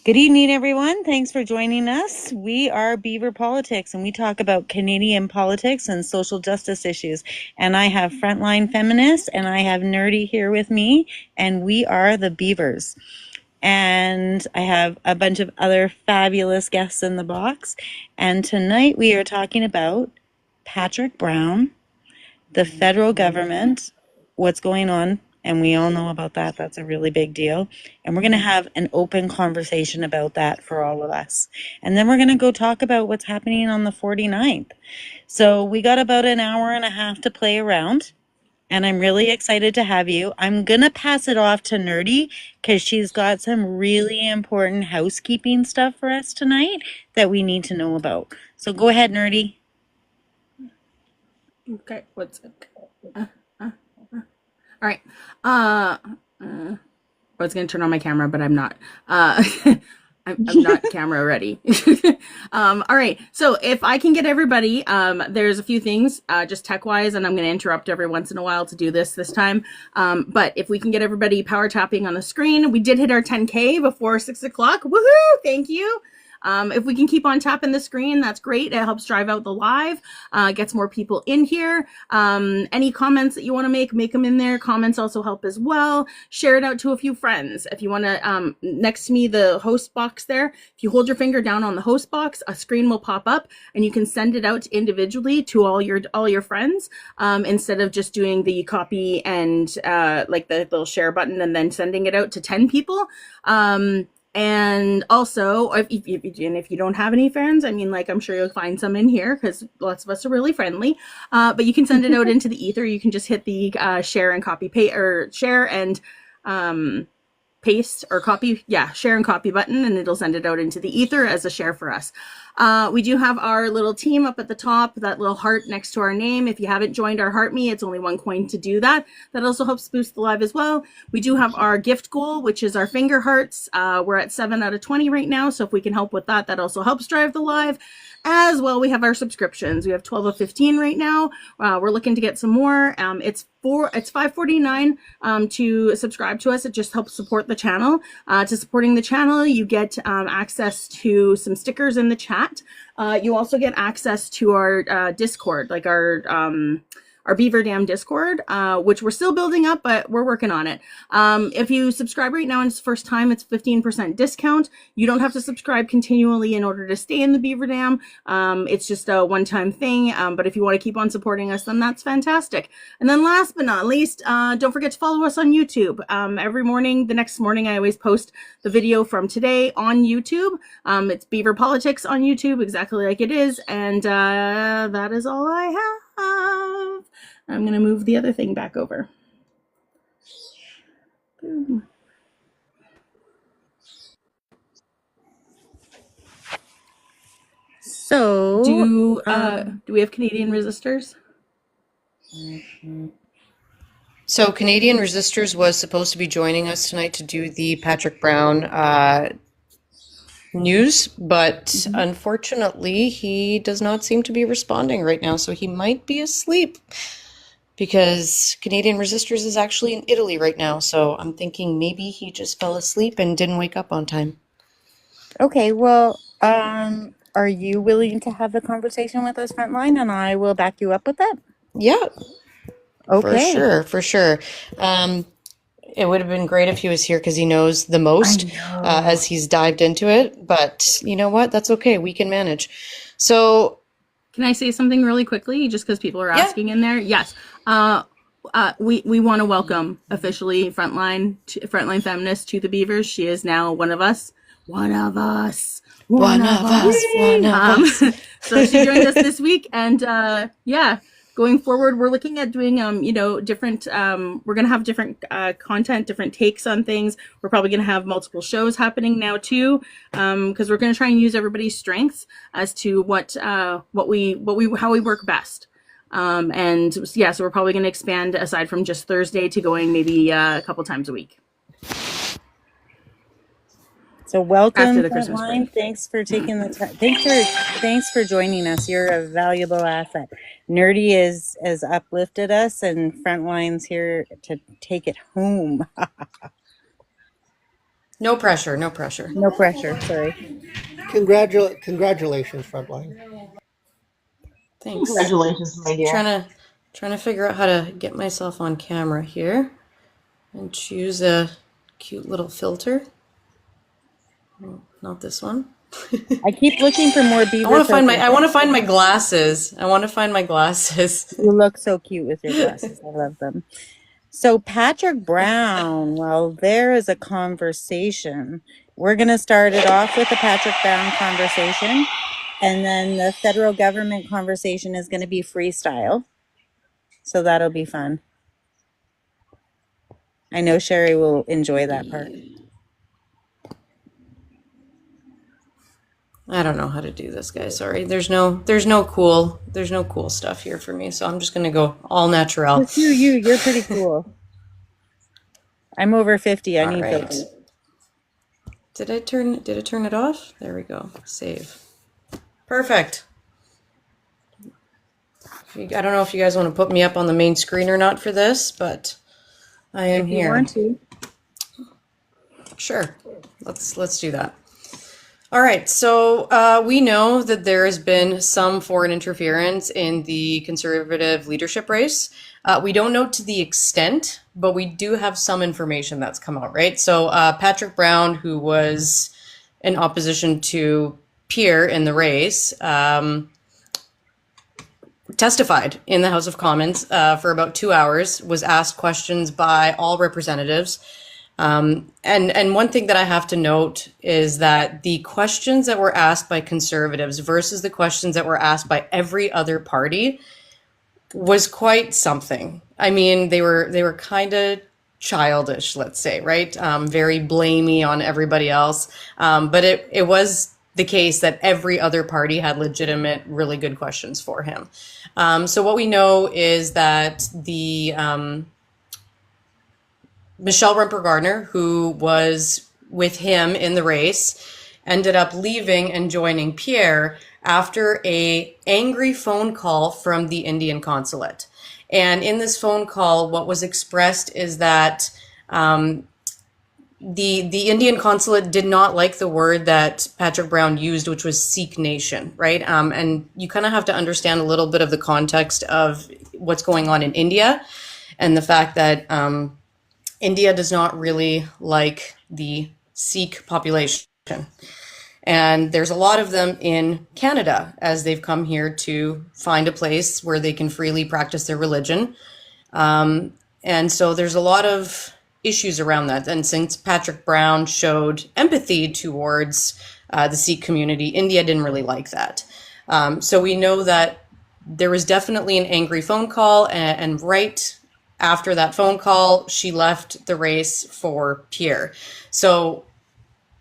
Good evening, everyone. Thanks for joining us. We are Beaver Politics, and we talk about Canadian politics and social justice issues. And I have Frontline Feminists, and I have Nerdy here with me, and we are the Beavers. And I have a bunch of other fabulous guests in the box. And tonight we are talking about Patrick Brown, the federal government, what's going on, and we all know about that. That's a really big deal. And we're going to have an open conversation about that for all of us. And then we're going to go talk about what's happening on the 49th. So we got about an hour and a half to play around. And I'm really excited to have you. I'm going to pass it off to Nerdy because she's got some really important housekeeping stuff for us tonight that we need to know about. So go ahead, Nerdy. Okay, what's it? All right. I was gonna turn on my camera, but I'm not. I'm not camera ready. All right. So if I can get everybody, there's a few things, just tech wise, and I'm going to interrupt every once in a while to do this time. But if we can get everybody power tapping on the screen, we did hit our 10K before 6 o'clock. Woohoo! Thank you. If we can keep on tapping the screen, that's great. It helps drive out the live, gets more people in here. Any comments that you want to make them in there. Comments also help as well. Share it out to a few friends. If you want to, next to me, the host box there, if you hold your finger down on the host box, a screen will pop up and you can send it out individually to all your friends, instead of just doing the copy and, like the little share button and then sending it out to 10 people. And also, if you don't have any friends, I mean, like, I'm sure you'll find some in here because lots of us are really friendly. But you can send it out into the ether. You can just hit the share and copy paste, or share and paste or copy. Yeah, share and copy button, and it'll send it out into the ether as a share for us. We do have our little team up at the top, that little heart next to our name. If you haven't joined our Heart Me, it's only 1 coin to do that. That also helps boost the live as well. We do have our gift goal, which is our finger hearts. We're at 7 out of 20 right now. So if we can help with that, that also helps drive the live. As well, we have our subscriptions. We have 12 of 15 right now. We're looking to get some more. It's $5.49 to subscribe to us. It just helps support the channel. To supporting the channel, you get access to some stickers in the chat. You also get access to our Discord, like our Beaver Dam Discord, which we're still building up, but we're working on it. If you subscribe right now and it's first time, it's 15% discount. You don't have to subscribe continually in order to stay in the Beaver Dam. It's just a one-time thing. But if you want to keep on supporting us, then that's fantastic. And then last but not least, don't forget to follow us on YouTube. Every morning, the next morning, I always post the video from today on YouTube. It's Beaver Politics on YouTube, exactly like it is. And that is all I have. I'm going to move the other thing back over. Boom. So, do we have Canadian resistors? So Canadian Resistors was supposed to be joining us tonight to do the Patrick Brown news, but unfortunately he does not seem to be responding right now, so he might be asleep because Canadian Resistors is actually in Italy right now, so I'm thinking maybe he just fell asleep and didn't wake up on time. okay, well, are you willing to have the conversation with us, Frontline, and I will back you up with that? Yeah, Okay. for sure. It would have been great if he was here because he knows the most as he's dived into it, but you know what? That's okay. We can manage. So, can I say something really quickly, just because people are asking in there? Yes. We want to welcome officially Frontline Feminist to the Beavers. She is now one of us. One of us. So she joined us this week, and yeah. Going forward, we're looking at doing, different, we're going to have different content, different takes on things. We're probably going to have multiple shows happening now too, because we're going to try and use everybody's strengths as to how we work best. And yeah, so we're probably going to expand aside from just Thursday to going maybe a couple times a week. So welcome, After the Christmas Frontline. break. Thanks for taking the time. Thanks for joining us. You're a valuable asset. Nerdy has uplifted us, and Frontline's here to take it home. No pressure, no pressure. No pressure, sorry. Congratulations, Frontline. Thanks. Congratulations, my dear. Trying to figure out how to get myself on camera here and choose a cute little filter. Not this one. I keep looking for more Beaver I want to find my filters. glasses. I want to find my glasses. You look so cute with your glasses. I love them. So Patrick Brown, well, there is a conversation. We're going to start it off with the Patrick Brown conversation, and then the federal government conversation is going to be freestyle. So that'll be fun. I know Sherry will enjoy that part. I don't know how to do this, guys. Sorry. There's no cool stuff here for me. So I'm just gonna go all natural. Just you're pretty cool. I'm over 50. I All need right. filters. Did it turn it off? There we go. Save. Perfect. I don't know if you guys want to put me up on the main screen or not for this, but I am If you here. want to. Sure. Let's do that. All right, so we know that there has been some foreign interference in the Conservative leadership race. We don't know to the extent, but we do have some information that's come out, right? So Patrick Brown, who was in opposition to Pierre in the race, testified in the House of Commons for about 2 hours, was asked questions by all representatives. And one thing that I have to note is that the questions that were asked by Conservatives versus the questions that were asked by every other party was quite something. I mean, they were kind of childish, let's say, right? Very blamey on everybody else. But it was the case that every other party had legitimate, really good questions for him. So what we know is that the Michelle Rumper-Gardner, who was with him in the race, ended up leaving and joining Pierre after a angry phone call from the Indian consulate. And in this phone call, what was expressed is that the Indian consulate did not like the word that Patrick Brown used, which was Sikh nation, right? And you kind of have to understand a little bit of the context of what's going on in India and the fact that India does not really like the Sikh population. And there's a lot of them in Canada as they've come here to find a place where they can freely practice their religion. And so there's a lot of issues around that. And since Patrick Brown showed empathy towards the Sikh community, India didn't really like that. So we know that there was definitely an angry phone call, and right after that phone call, she left the race for Pierre. So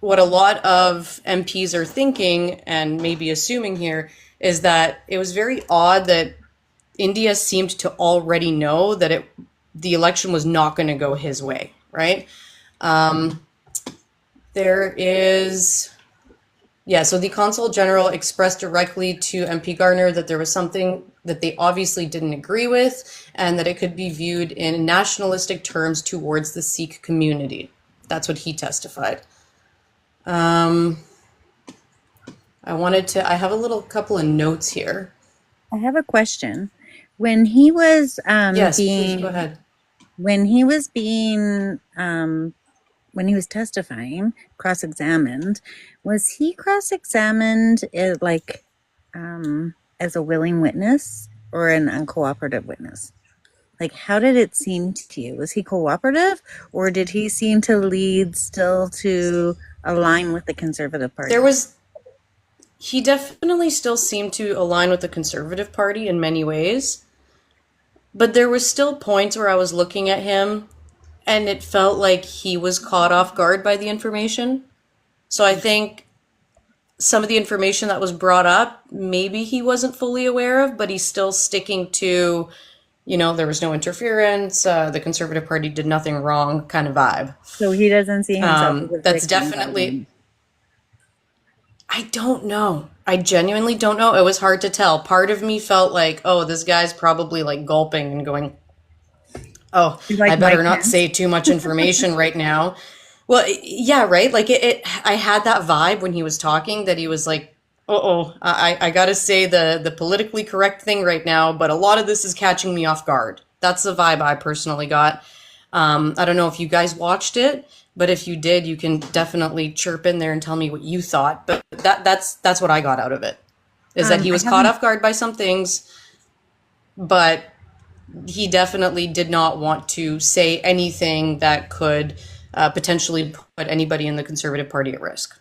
what a lot of MPs are thinking and maybe assuming here is that it was very odd that India seemed to already know that the election was not going to go his way, right? So the Consul General expressed directly to MP Gardner that there was something that they obviously didn't agree with and that it could be viewed in nationalistic terms towards the Sikh community. That's what he testified. I have a couple of notes here. I have a question. When he was Yes, please go ahead. when he was testifying, cross-examined, was he cross-examined as a willing witness or an uncooperative witness? Like, how did it seem to you? Was he cooperative, or did he seem to lead still to align with the Conservative Party? He definitely still seemed to align with the Conservative Party in many ways, but there was still points where I was looking at him and it felt like he was caught off guard by the information. So I think some of the information that was brought up, maybe he wasn't fully aware of, but he's still sticking to, there was no interference, the Conservative Party did nothing wrong kind of vibe. So he doesn't see himself as a That's victim definitely... I don't know. I genuinely don't know. It was hard to tell. Part of me felt like, oh, this guy's probably like gulping and going, oh, like I better Mike not Pence. say too much information right now. Well, yeah, right. Like I had that vibe when he was talking that he was like, "Uh-oh, I gotta say the politically correct thing right now, but a lot of this is catching me off guard." That's the vibe I personally got. I don't know if you guys watched it, but if you did, you can definitely chirp in there and tell me what you thought. But that's what I got out of it, is that he I was caught haven't. off guard by some things, but he definitely did not want to say anything that could potentially put anybody in the Conservative Party at risk.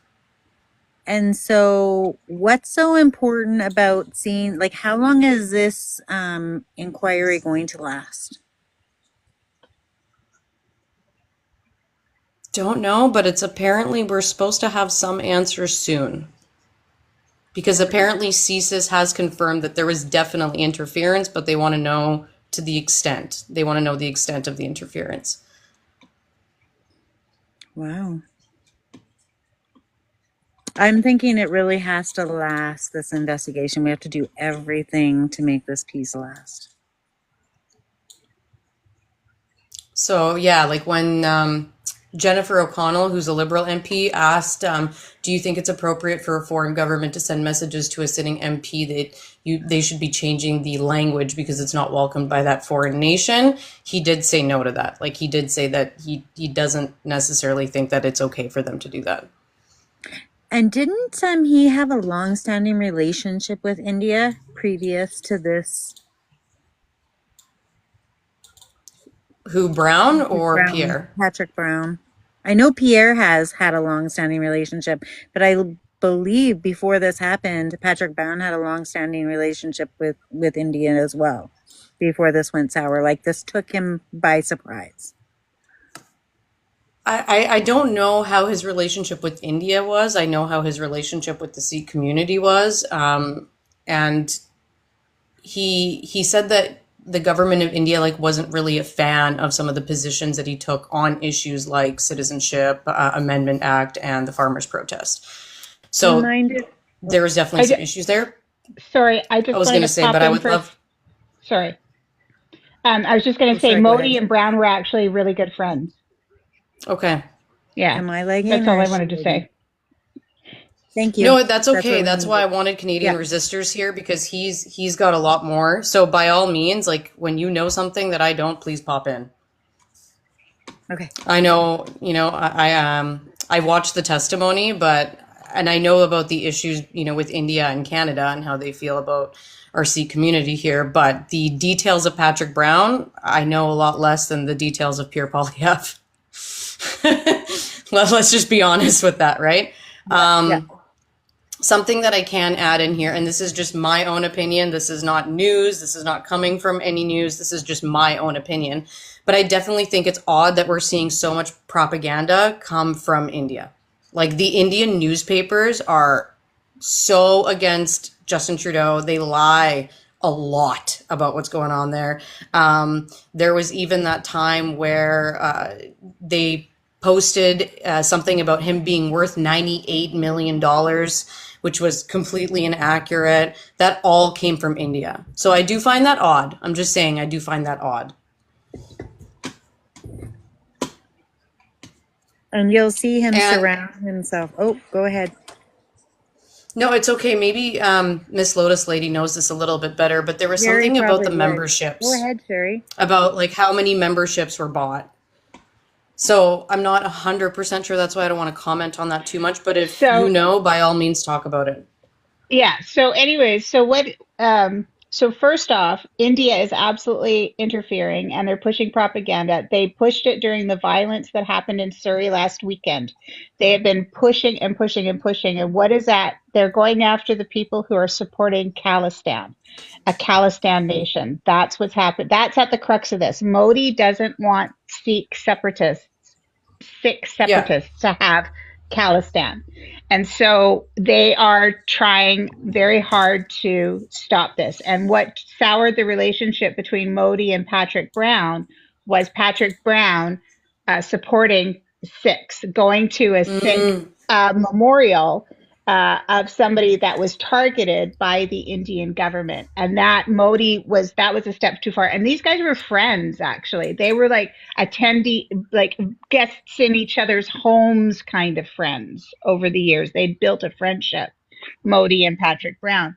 And so, what's so important about seeing, like, how long is this inquiry going to last? Don't know, but it's apparently we're supposed to have some answers soon. Because apparently CSIS has confirmed that there was definitely interference, but they want to know to the extent. They want to know the extent of the interference. Wow. I'm thinking it really has to last, this investigation. We have to do everything to make this piece last. So yeah, like when Jennifer O'Connell, who's a Liberal MP, asked, "Do you think it's appropriate for a foreign government to send messages to a sitting MP that they should be changing the language because it's not welcomed by that foreign nation?" He did say no to that. Like he did say that he doesn't necessarily think that it's okay for them to do that. And didn't he have a long-standing relationship with India previous to this? Who, Brown or Brown, Pierre? Patrick Brown. I know Pierre has had a long-standing relationship, but I believe before this happened, Patrick Brown had a long-standing relationship with India as well. Before this went sour, like this took him by surprise. I don't know how his relationship with India was. I know how his relationship with the Sikh community was. And he said that the government of India like wasn't really a fan of some of the positions that he took on issues like Citizenship Amendment Act and the farmers' protest. Do you So mind if there was definitely some issues there. Sorry, I I just was wanted going to to say, pop but I in would for. love. Sorry. I was just going oh, to say sorry, go ahead. Modi and Brown were actually really good friends. Okay. Yeah, Am I lagging that's all or I is she wanted to lagging? say. Thank you. No, that's That's what okay. we That's why I needed. wanted Canadian Yeah. resistors here because he's got a lot more. So by all means, like when you know something that I don't, please pop in. Okay. I know, I watched the testimony, and I know about the issues, with India and Canada and how they feel about our Sikh community here, but the details of Patrick Brown, I know a lot less than the details of Pierre Poilievre. Let's just be honest with that, right? Yeah. Something that I can add in here, and this is just my own opinion. This is not news. This is not coming from any news. This is just my own opinion. But I definitely think it's odd that we're seeing so much propaganda come from India. Like the Indian newspapers are so against Justin Trudeau. They lie a lot about what's going on there. There was even that time where they posted something about him being worth $98 million, which was completely inaccurate. That all came from India. So I do find that odd. I'm just saying, I do find that odd. And you'll see him And surround himself. Oh, go ahead. no, it's okay. Maybe Miss Lotus Lady knows this a little bit better, but there was Jerry something about probably the would. Go memberships, ahead, Sherry. about like how many memberships were bought. So I'm not 100% sure. That's why I don't want to comment on that too much. But if you So know, by all means, talk about it. yeah. So anyways, so first off, India is absolutely interfering and they're pushing propaganda. They pushed it during the violence that happened in Surrey last weekend. They have been pushing and pushing and pushing. And what is that? They're going after the people who are supporting Khalistan, a Khalistan nation. That's what's happened. That's at the crux of this. Modi doesn't want Sikh Yeah. separatists to have Khalistan. And so they are trying very hard to stop this. And what soured the relationship between Modi and Patrick Brown was Patrick Brown supporting Sikhs, going to a Sikh Mm, memorial of somebody that was targeted by the Indian government, and that was a step too far. And these guys were friends, actually. They were like attendee, like guests in each other's homes, kind of friends over the years. They'd built a friendship, Modi and Patrick Brown.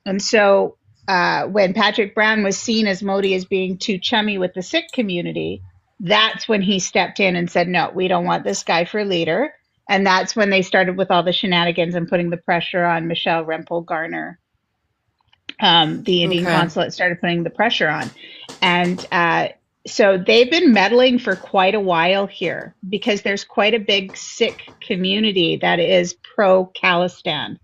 And so when Patrick Brown was seen as Modi as being too chummy with the Sikh community, that's when he stepped in and said, no, we don't want this guy for leader. And that's when they started with all the shenanigans and putting the pressure on Michelle Rempel Garner. The Indian Okay. consulate started putting the pressure on. And so they've been meddling for quite a while here because there's quite a big Sikh community that is pro-Khalistan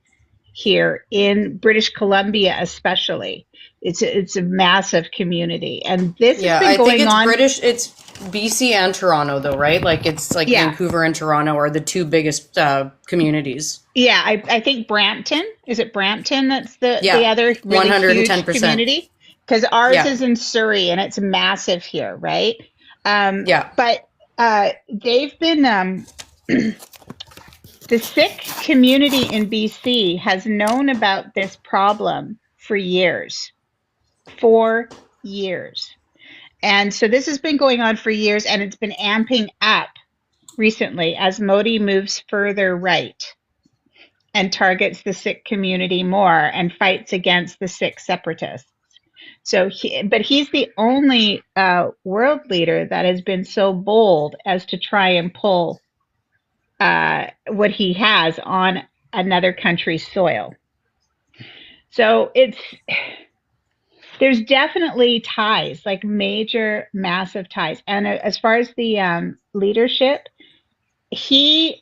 here in British Columbia, especially. It's a massive community, and this has Yeah, been I think going it's on. British. It's BC and Toronto, though, right? Like it's like Yeah. Vancouver and Toronto are the two biggest communities. Yeah, I think Brampton, is it Brampton that's the Yeah, other really huge 110%. community? Because ours Yeah. is in Surrey and it's massive here, right? Yeah. But they've been the Sikh community in BC has known about this problem for years. 4 years. And so this has been going on for years, and it's been amping up recently as Modi moves further right and targets the Sikh community more and fights against the Sikh separatists. So, but he's the only world leader that has been so bold as to try and pull what he has on another country's soil. So there's definitely ties, like major, massive ties. And as far as the leadership, I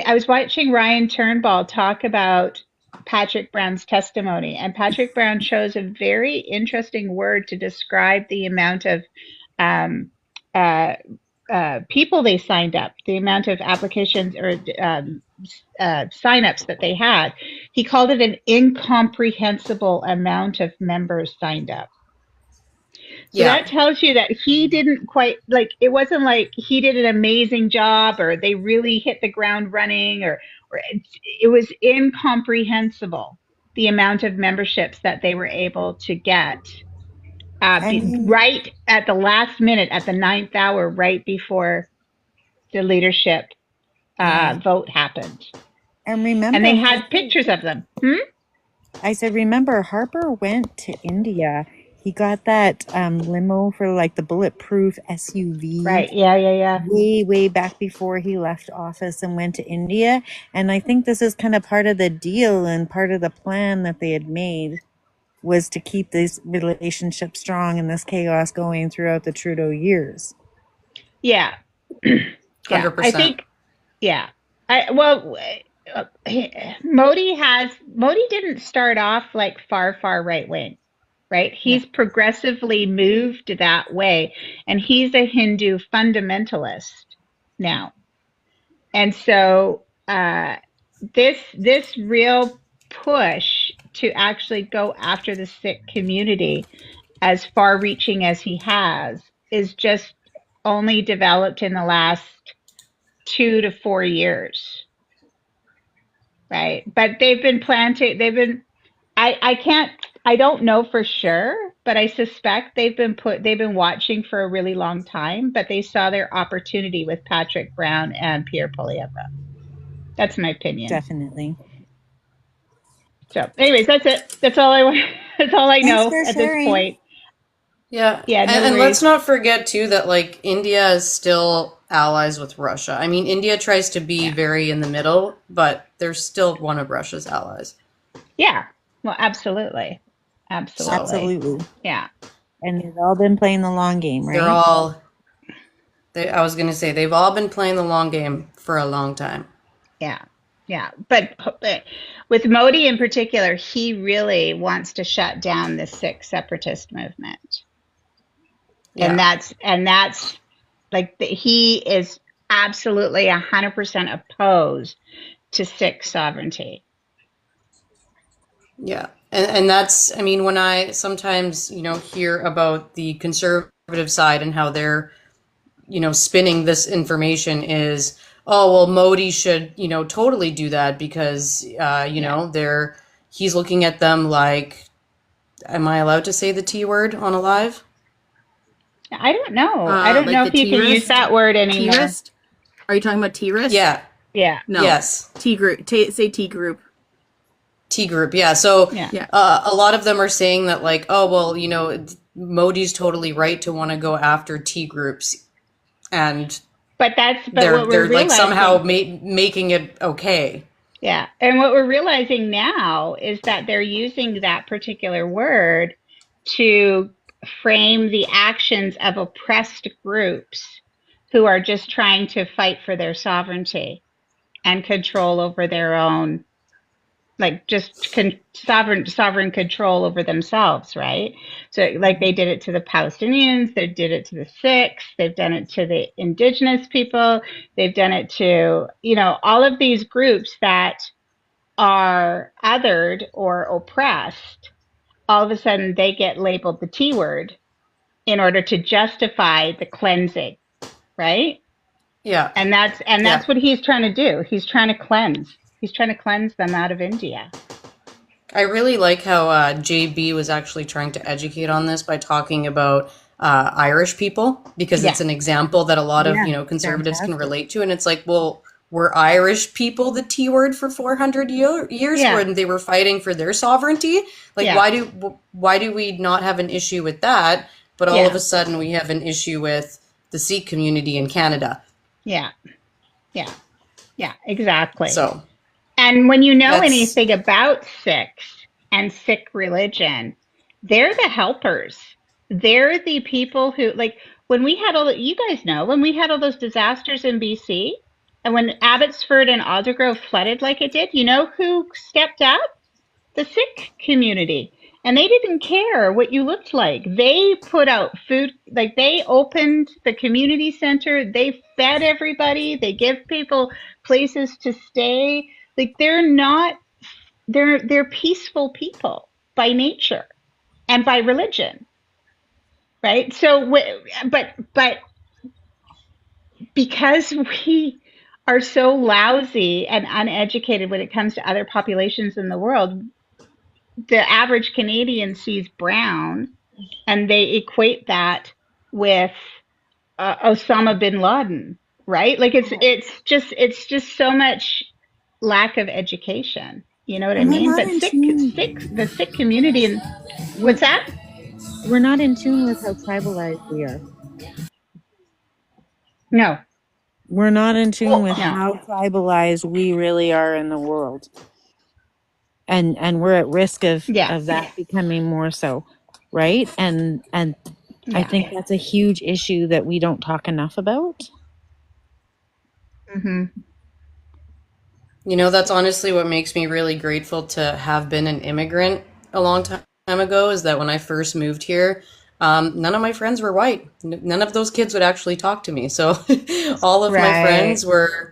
was watching Ryan Turnbull talk about Patrick Brown's testimony, and Patrick Brown chose a very interesting word to describe the amount of um, people they signed up, the amount of applications or signups that they had. He called it an incomprehensible amount of members signed up. So Yeah. that tells you that he didn't quite, like, it wasn't like he did an amazing job or they really hit the ground running, or it was incomprehensible, the amount of memberships that they were able to get. Right at the last minute, at the 9th hour, right before the leadership vote happened. And remember, And they had pictures of them. I said, remember, Harper went to India. He got that limo for like the bulletproof SUV. Right. Yeah. Way back before he left office and went to India. And I think this is kind of part of the deal and part of the plan that they had made, was to keep this relationship strong and this chaos going throughout the Trudeau years. Yeah. 100%. I think, yeah. Modi didn't start off like far right wing, right? He's progressively moved that way, and he's a Hindu fundamentalist now. And so this real push to actually go after the Sikh community, as far reaching as he has, is just only developed in the last 2 to 4 years. Right. But I don't know for sure, but I suspect they've been watching for a really long time, but they saw their opportunity with Patrick Brown and Pierre Poilievre. That's my opinion. Definitely. So anyways, that's it. That's all I want. That's all I know at this point. Yeah. Yeah. No And worries. let's not forget, too, that like India is still allies with Russia. I mean, India tries to be very in the middle, but they're still one of Russia's allies. Yeah. Well, absolutely. Absolutely. Yeah. And they've all been playing the long game, right? I was going to say, they've all been playing the long game for a long time. Yeah. But with Modi in particular, he really wants to shut down the Sikh separatist movement. Yeah. And that's like, he is absolutely 100% opposed to Sikh sovereignty. Yeah. And that's, I mean, when I sometimes, hear about the conservative side and how they're, spinning this information is, oh, well, Modi should, totally do that because, he's looking at them like, am I allowed to say the T word on a live? I don't know. I don't Like know the if you can use that word anymore. T-wrist? Are you talking about T-wrist? Yeah. Yeah. No. Yes. T group. Say T group. T group. Yeah. So Yeah. Yeah. a lot of them are saying that like, oh, well, Modi's totally right to want to go after T groups. And But what we're they're like realizing, somehow making it okay. yeah. And what we're realizing now is that they're using that particular word to frame the actions of oppressed groups who are just trying to fight for their sovereignty and control over their own, like just sovereign control over themselves, right? So like they did it to the Palestinians, they did it to the Sikhs, they've done it to the indigenous people, they've done it to, all of these groups that are othered or oppressed. All of a sudden they get labeled the T word in order to justify the cleansing, right? Yeah. And that's Yeah. what he's trying to do. He's trying to cleanse. He's trying to cleanse them out of India. I really like how JB was actually trying to educate on this by talking about Irish people, because it's Yeah. an example that a lot of Yeah, conservatives can fantastic. relate to, and it's like, well, were Irish people the T word for 400 years Yeah. when they were fighting for their sovereignty? Like, Yeah. why do we not have an issue with that, but all Yeah. of a sudden we have an issue with the Sikh community in Canada? Yeah. Yeah. Yeah, exactly. So And when you know that's anything about Sikhs and Sikh religion, they're the helpers. They're the people who, like, when we had you guys know, when we had all those disasters in BC, and when Abbotsford and Aldergrove flooded like it did, you know who stepped up? The Sikh community. And they didn't care what you looked like. They put out food, like they opened the community center, they fed everybody, they give people places to stay. Like they're peaceful people by nature and by religion, right? So but because we are so lousy and uneducated when it comes to other populations in the world, the average Canadian sees brown and they equate that with Osama bin Laden, right? Like it's just so much lack of education. You know what I And we're mean? not But in tune. The Sikh community, and We're, what's that? we're not in tune with how tribalized we are. No, We're not in tune with no, how tribalized we really are in the world. And we're at risk yeah, of that becoming more so, right? And I yeah. think that's a huge issue that we don't talk enough about. Hmm. That's honestly what makes me really grateful to have been an immigrant a long time ago, is that when I first moved here, none of my friends were white. None of those kids would actually talk to me. So all of my Right. friends were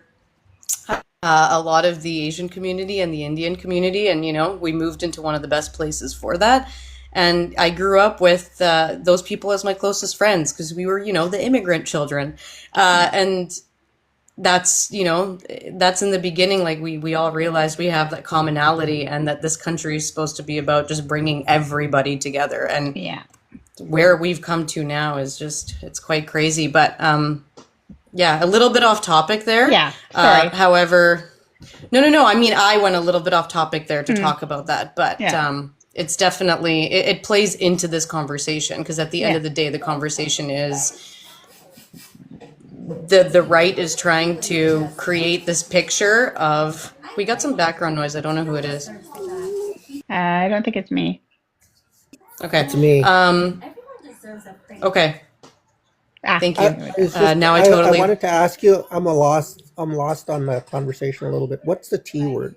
a lot of the Asian community and the Indian community. And, we moved into one of the best places for that. And I grew up with those people as my closest friends because we were, the immigrant children. And that's in the beginning, like we all realized we have that commonality and that this country is supposed to be about just bringing everybody together. And Yeah. where we've come to now is just, it's quite crazy. But yeah, a little bit off topic there. Yeah. Sorry. However, no, I mean, I went a little bit off topic there to talk about that, but Yeah. it's definitely, it plays into this conversation, because at the end Yeah. of the day, the conversation is the right is trying to create this picture of, we got some background noise. I don't know who it is. I don't think it's me. Okay. It's me. Okay. Thank you. It's just, Now I I totally. wanted to ask you. I'm lost on the conversation a little bit. What's the T word?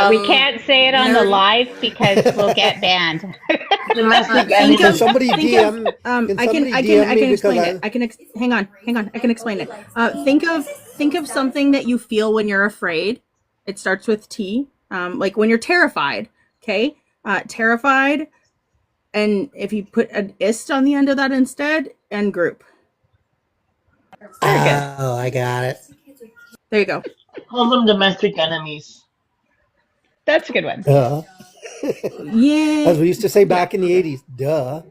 We can't say it on the live because we'll get banned. Think Can of, somebody think DM? of, Can I somebody can DM me explain because it. Hang on. I can explain it. Think of something that you feel when you're afraid. It starts with T. Like when you're terrified. Okay. Terrified. And if you put an ist on the end of that instead, and group. Very good. Oh, I got it. There you go. Call them domestic enemies. That's a good one. Duh. Yeah. As we used to say Yeah. back in the 80s, duh.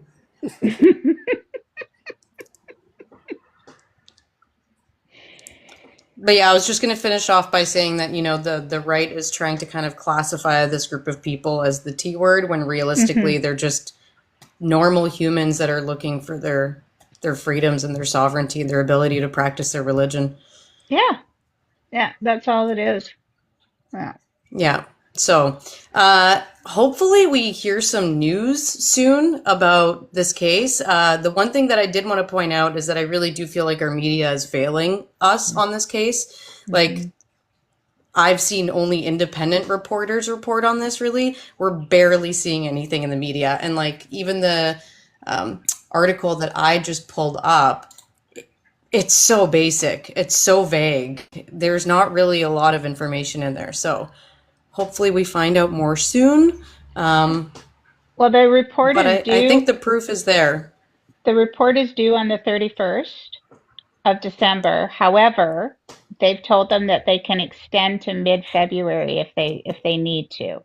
But yeah, I was just going to finish off by saying that, the right is trying to kind of classify this group of people as the T word when realistically they're just normal humans that are looking for their freedoms and their sovereignty and their ability to practice their religion. Yeah. Yeah, that's all it is. Yeah. Yeah. So, hopefully we hear some news soon about this case. The one thing that I did want to point out is that I really do feel like our media is failing us on this case. Like, I've seen only independent reporters report on this, really. We're barely seeing anything in the media. And, like, even the article that I just pulled up, it's so basic. It's so vague. There's not really a lot of information in there. So, hopefully we find out more soon. Well, the report But is I due. think the proof is there. The report is due on the 31st of December. However, they've told them that they can extend to mid-February if they need to.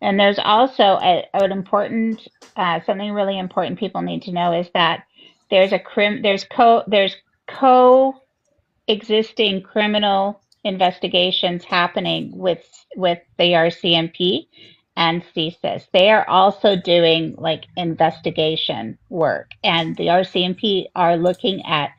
And there's also an important something really important people need to know is that there's coexisting criminal investigations happening with the RCMP and CSIS. They are also doing like investigation work, and the RCMP are looking at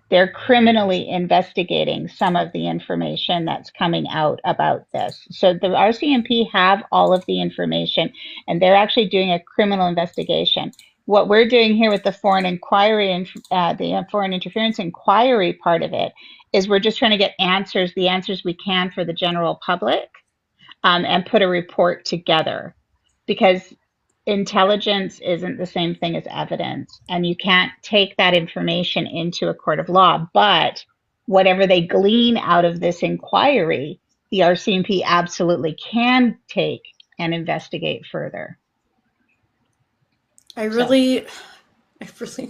they're criminally investigating some of the information that's coming out about this. So the RCMP have all of the information, and they're actually doing a criminal investigation. What we're doing here with the foreign inquiry and the foreign interference inquiry part of it is we're just trying to get the answers we can for the general public, and put a report together, because intelligence isn't the same thing as evidence, and you can't take that information into a court of law. But whatever they glean out of this inquiry, the RCMP absolutely can take and investigate further. I really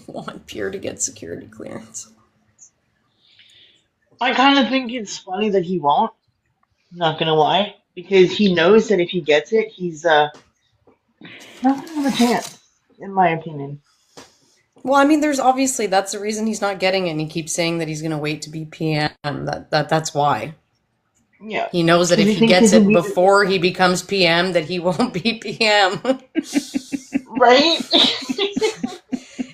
want Pierre to get security clearance. I kind of think it's funny that he won't. Not gonna lie, because he knows that if he gets it, he's not gonna have a chance, in my opinion. Well, I mean, that's the reason he's not getting it. And he keeps saying that he's going to wait to be PM. That's why. Yeah. He knows that if he gets it before he becomes PM, that he won't be PM. Right?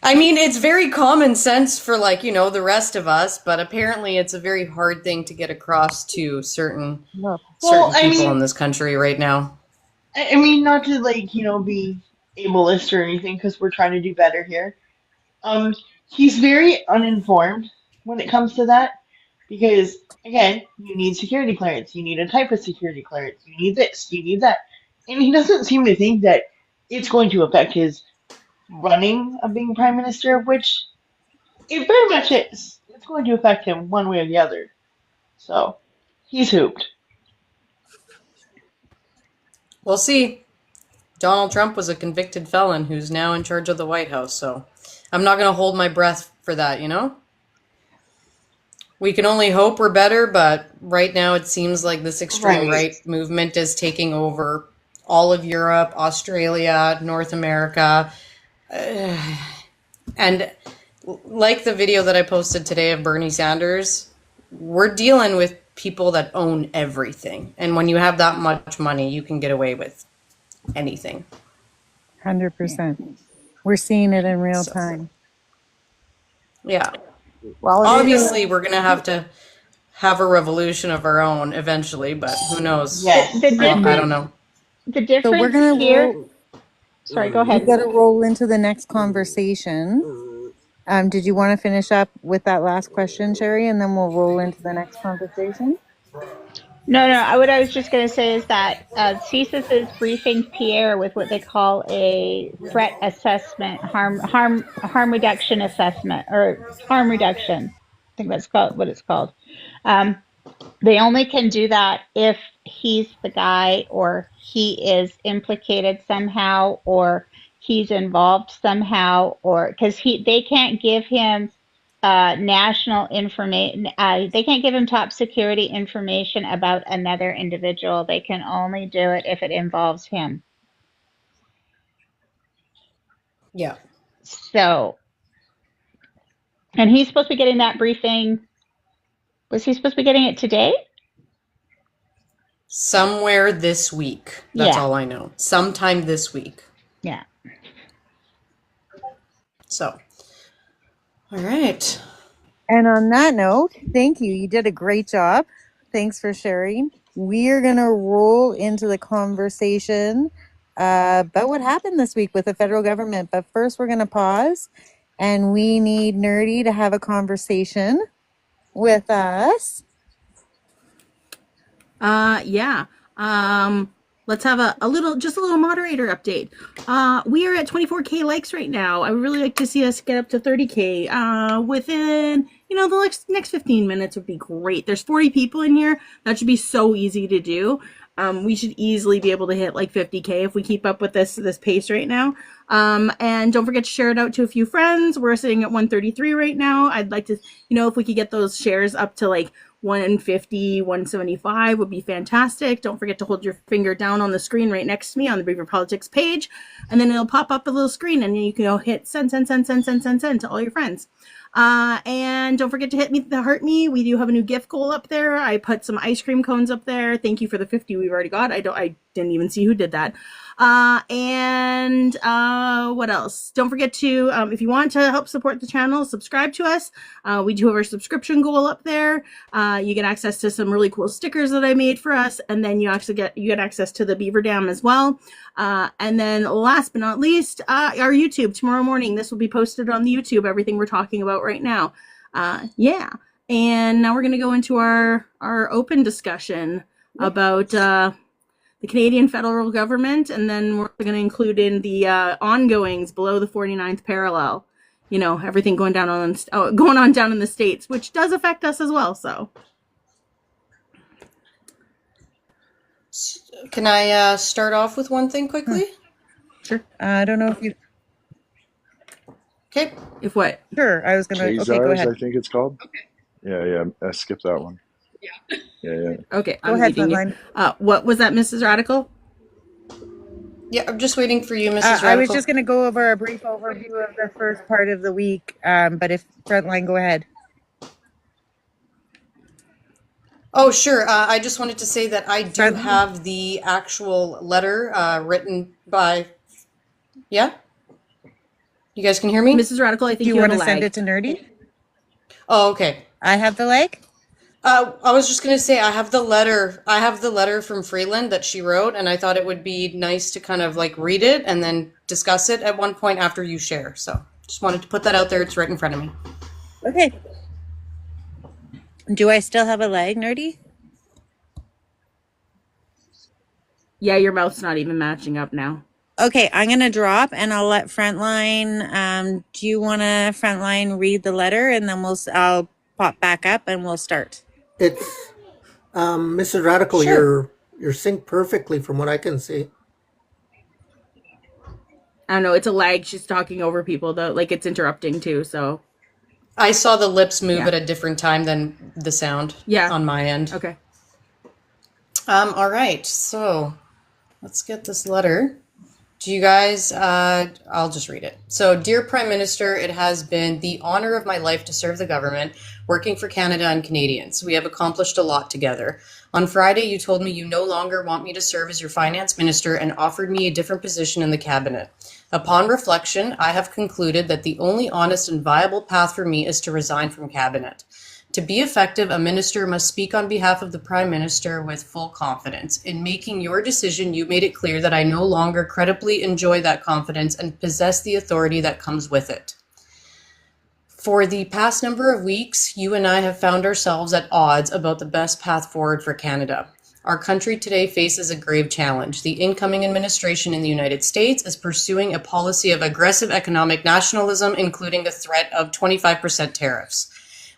I mean, it's very common sense for, like, the rest of us, but apparently it's a very hard thing to get across to certain people in this country right now. I mean, not to, like, be ableist or anything, because we're trying to do better here. He's very uninformed when it comes to that, because, again, you need security clearance, you need a type of security clearance, you need this, you need that. And he doesn't seem to think that it's going to affect his running of being prime minister, which it very much is. It's going to affect him one way or the other. So, he's hooped. We'll see. Donald Trump was a convicted felon who's now in charge of the White House, so I'm not going to hold my breath for that, We can only hope we're better, but right now it seems like this extreme right movement is taking over all of Europe, Australia, North America. And like the video that I posted today of Bernie Sanders, we're dealing with people that own everything. And when you have that much money, you can get away with anything. 100%. We're seeing it in real time. Yeah. Well, obviously, we're going to have a revolution of our own eventually, but who knows? Yes. I don't know. The difference so we're gonna here. Sorry, go ahead. We've got to roll into the next conversation. Did you want to finish up with that last question, Sherry, and then we'll roll into the next conversation? No. What I was just going to say is that CSIS is briefing Pierre with what they call a threat assessment, harm reduction assessment, or harm reduction. I think that's what it's called. They only can do that if he's the guy, or he is implicated somehow, or he's involved somehow, or because they can't give him national information. They can't give him top security information about another individual. They can only do it if it involves him. Yeah. So, and he's supposed to be getting that briefing. Was he supposed to be getting it today? Somewhere this week. That's Yeah, all I know. Sometime this week. yeah. So, all right. And on that note, thank you. You did a great job. Thanks for sharing. We're going to roll into the conversation about what happened this week with the federal government. But first, we're going to pause and we need Nerdy to have a conversation with us. Yeah. Let's have a little moderator update. We are at 24K likes right now. I would really like to see us get up to 30K. Within, the next 15 minutes would be great. There's 40 people in here. That should be so easy to do. We should easily be able to hit like 50K if we keep up with this pace right now. And don't forget to share it out to a few friends. We're sitting at 133 right now. I'd like to, if we could get those shares up to like 150, 175 would be fantastic. Don't forget to hold your finger down on the screen right next to me on the Beaver Politics page, and then it'll pop up a little screen, and you can hit send to all your friends. And don't forget to heart me. We do have a new gift goal up there. I put some ice cream cones up there. Thank you for the 50 we've already got. I didn't even see who did that. And what else? Don't forget to, if you want to help support the channel, subscribe to us. We do have our subscription goal up there. You get access to some really cool stickers that I made for us. And then you get access to the Beaver Dam as well. And then last but not least, our YouTube tomorrow morning. This will be posted on the YouTube, everything we're talking about right now. Yeah. And now we're going to go into our open discussion about, the Canadian federal government, and then we're going to include in the ongoings below the 49th parallel. Everything going on down in the States, which does affect us as well. So, Can I start off with one thing quickly? sure. I don't know if you. Okay. If what? Sure, I was going to. Okay, go Chazars, ahead. I think it's called. Yeah, I skipped that one. Yeah. Okay, Go I'm ahead, reading Frontline. it. What was that, Mrs. Radical? Yeah, I'm just waiting for you, Mrs. Radical. I was just going to go over a brief overview of the first part of the week, but if Frontline, go ahead. Oh, sure. I just wanted to say that I do have the actual letter written by. Yeah? You guys can hear me? Mrs. Radical, I think Do you you have want a to send lag. it to Nerdy? Oh, okay. I have the leg. I was just going to say I have the letter from Freeland that she wrote, and I thought it would be nice to kind of like read it and then discuss it at one point after you share. So just wanted to put that out there. It's right in front of me. Okay. Do I still have a leg, Nerdy? Yeah, your mouth's not even matching up now. Okay, I'm going to drop and I'll let Frontline, do you want to Frontline read the letter and then I'll pop back up and we'll start. It's Mrs. Radical. Sure. You're synced perfectly from what I can see. I don't know, it's a lag. She's talking over people though, like it's interrupting too, so. I saw the lips move Yeah. at a different time than the sound on my end. Okay. All right, so let's get this letter. Do you guys, I'll just read it. So, dear Prime Minister, it has been the honor of my life to serve the government, working for Canada and Canadians. We have accomplished a lot together. On Friday, you told me you no longer want me to serve as your finance minister and offered me a different position in the cabinet. Upon reflection, I have concluded that the only honest and viable path for me is to resign from cabinet. To be effective, a minister must speak on behalf of the Prime Minister with full confidence. In making your decision, you made it clear that I no longer credibly enjoy that confidence and possess the authority that comes with it. For the past number of weeks, you and I have found ourselves at odds about the best path forward for Canada. Our country today faces a grave challenge. The incoming administration in the United States is pursuing a policy of aggressive economic nationalism, including the threat of 25% tariffs.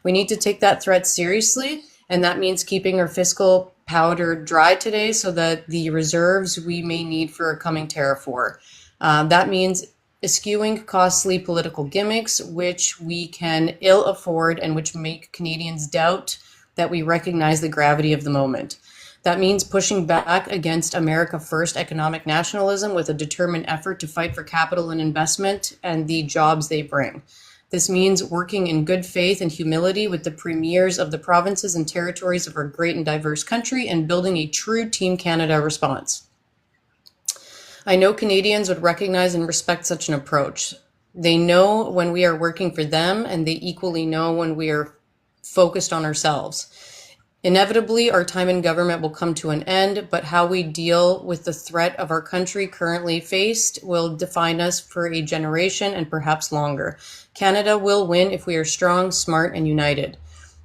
We need to take that threat seriously, and that means keeping our fiscal powder dry today so that the reserves we may need for a coming tariff war. That means eschewing costly political gimmicks, which we can ill afford and which make Canadians doubt that we recognize the gravity of the moment. That means pushing back against America First economic nationalism with a determined effort to fight for capital and investment and the jobs they bring. This means working in good faith and humility with the premiers of the provinces and territories of our great and diverse country and building a true Team Canada response. I know Canadians would recognize and respect such an approach. They know when we are working for them, and they equally know when we are focused on ourselves. Inevitably, our time in government will come to an end, but how we deal with the threat of our country currently faced will define us for a generation and perhaps longer. Canada will win if we are strong, smart, and united.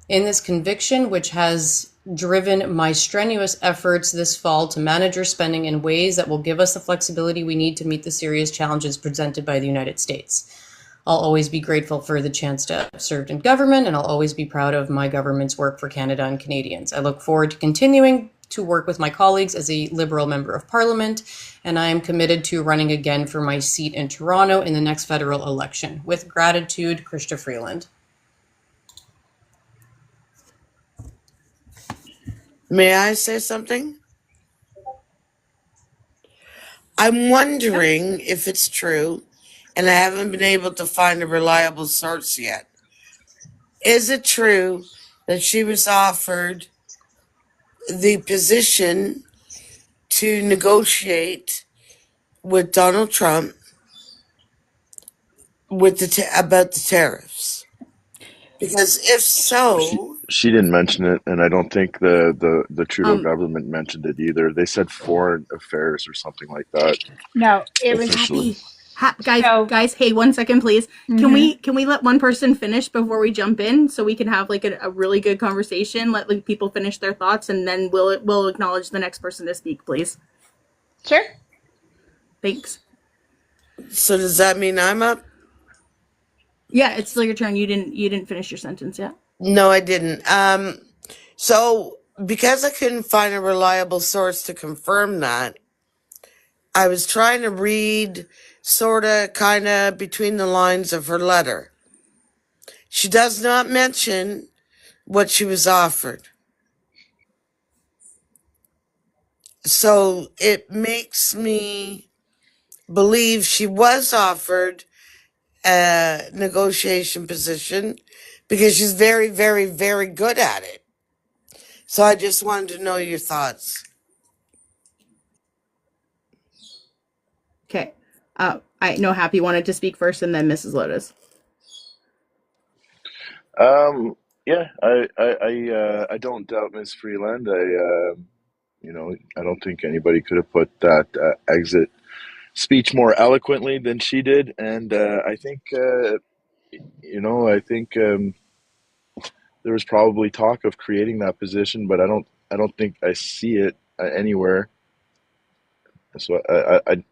In this conviction, which has driven my strenuous efforts this fall to manage our spending in ways that will give us the flexibility we need to meet the serious challenges presented by the United States. I'll always be grateful for the chance to have served in government, and I'll always be proud of my government's work for Canada and Canadians. I look forward to continuing to work with my colleagues as a Liberal Member of Parliament, and I am committed to running again for my seat in Toronto in the next federal election. With gratitude, Chrystia Freeland. May I say something? I'm wondering if it's true, and I haven't been able to find a reliable source yet. Is it true that she was offered the position to negotiate with Donald Trump with about the tariffs? Because if so, She didn't mention it, and I don't think the Trudeau government mentioned it either. They said foreign affairs or something like that. No, it was Officially. so. Guys, hey, 1 second, please. Mhm. Can we let one person finish before we jump in, so we can have like a really good conversation? Let like people finish their thoughts, and then we'll acknowledge the next person to speak, please. Sure. Thanks. so does that mean I'm up? Yeah, it's still your turn. You didn't finish your sentence yet. No, I didn't. So because I couldn't find a reliable source to confirm that, I was trying to read sorta, kinda between the lines of her letter. She does not mention what she was offered. So it makes me believe she was offered a negotiation position because she's very, very, very good at it. So I just wanted to know your thoughts. Okay. I know Happy wanted to speak first, and then Mrs. Lotus. Yeah, I don't doubt Ms. Freeland. I don't think anybody could have put that exit speech more eloquently than she did, and I think there was probably talk of creating that position, but I don't think I see it anywhere. So I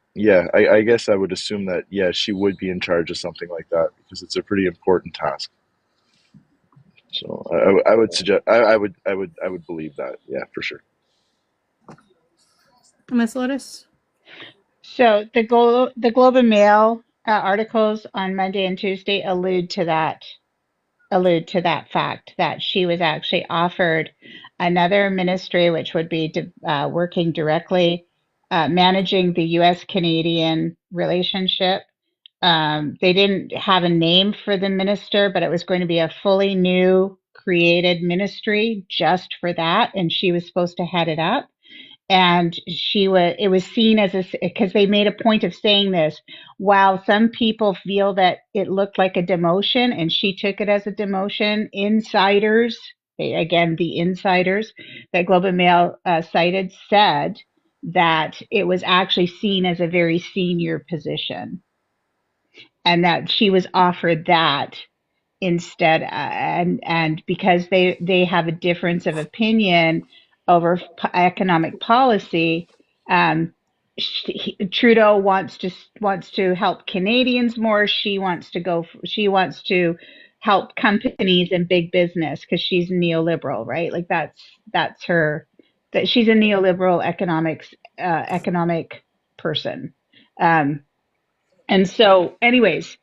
guess I would assume that she would be in charge of something like that because it's a pretty important task. So I would suggest I would believe that, for sure. Miss Lotus. So the Globe and Mail articles on Monday and Tuesday allude to that fact that she was actually offered another ministry, which would be working directly, managing the U.S. Canadian relationship. They didn't have a name for the minister, but it was going to be a fully new created ministry just for that, and she was supposed to head it up. And it was seen as because they made a point of saying this, while some people feel that it looked like a demotion and she took it as a demotion, insiders, again, the insiders that Globe and Mail cited said that it was actually seen as a very senior position and that she was offered that instead, and because they have a difference of opinion over economic policy, Trudeau wants to help Canadians more. She wants to help companies and big business because she's neoliberal, right? Like that's her, that she's a neoliberal economic person. Um, And so, anyways,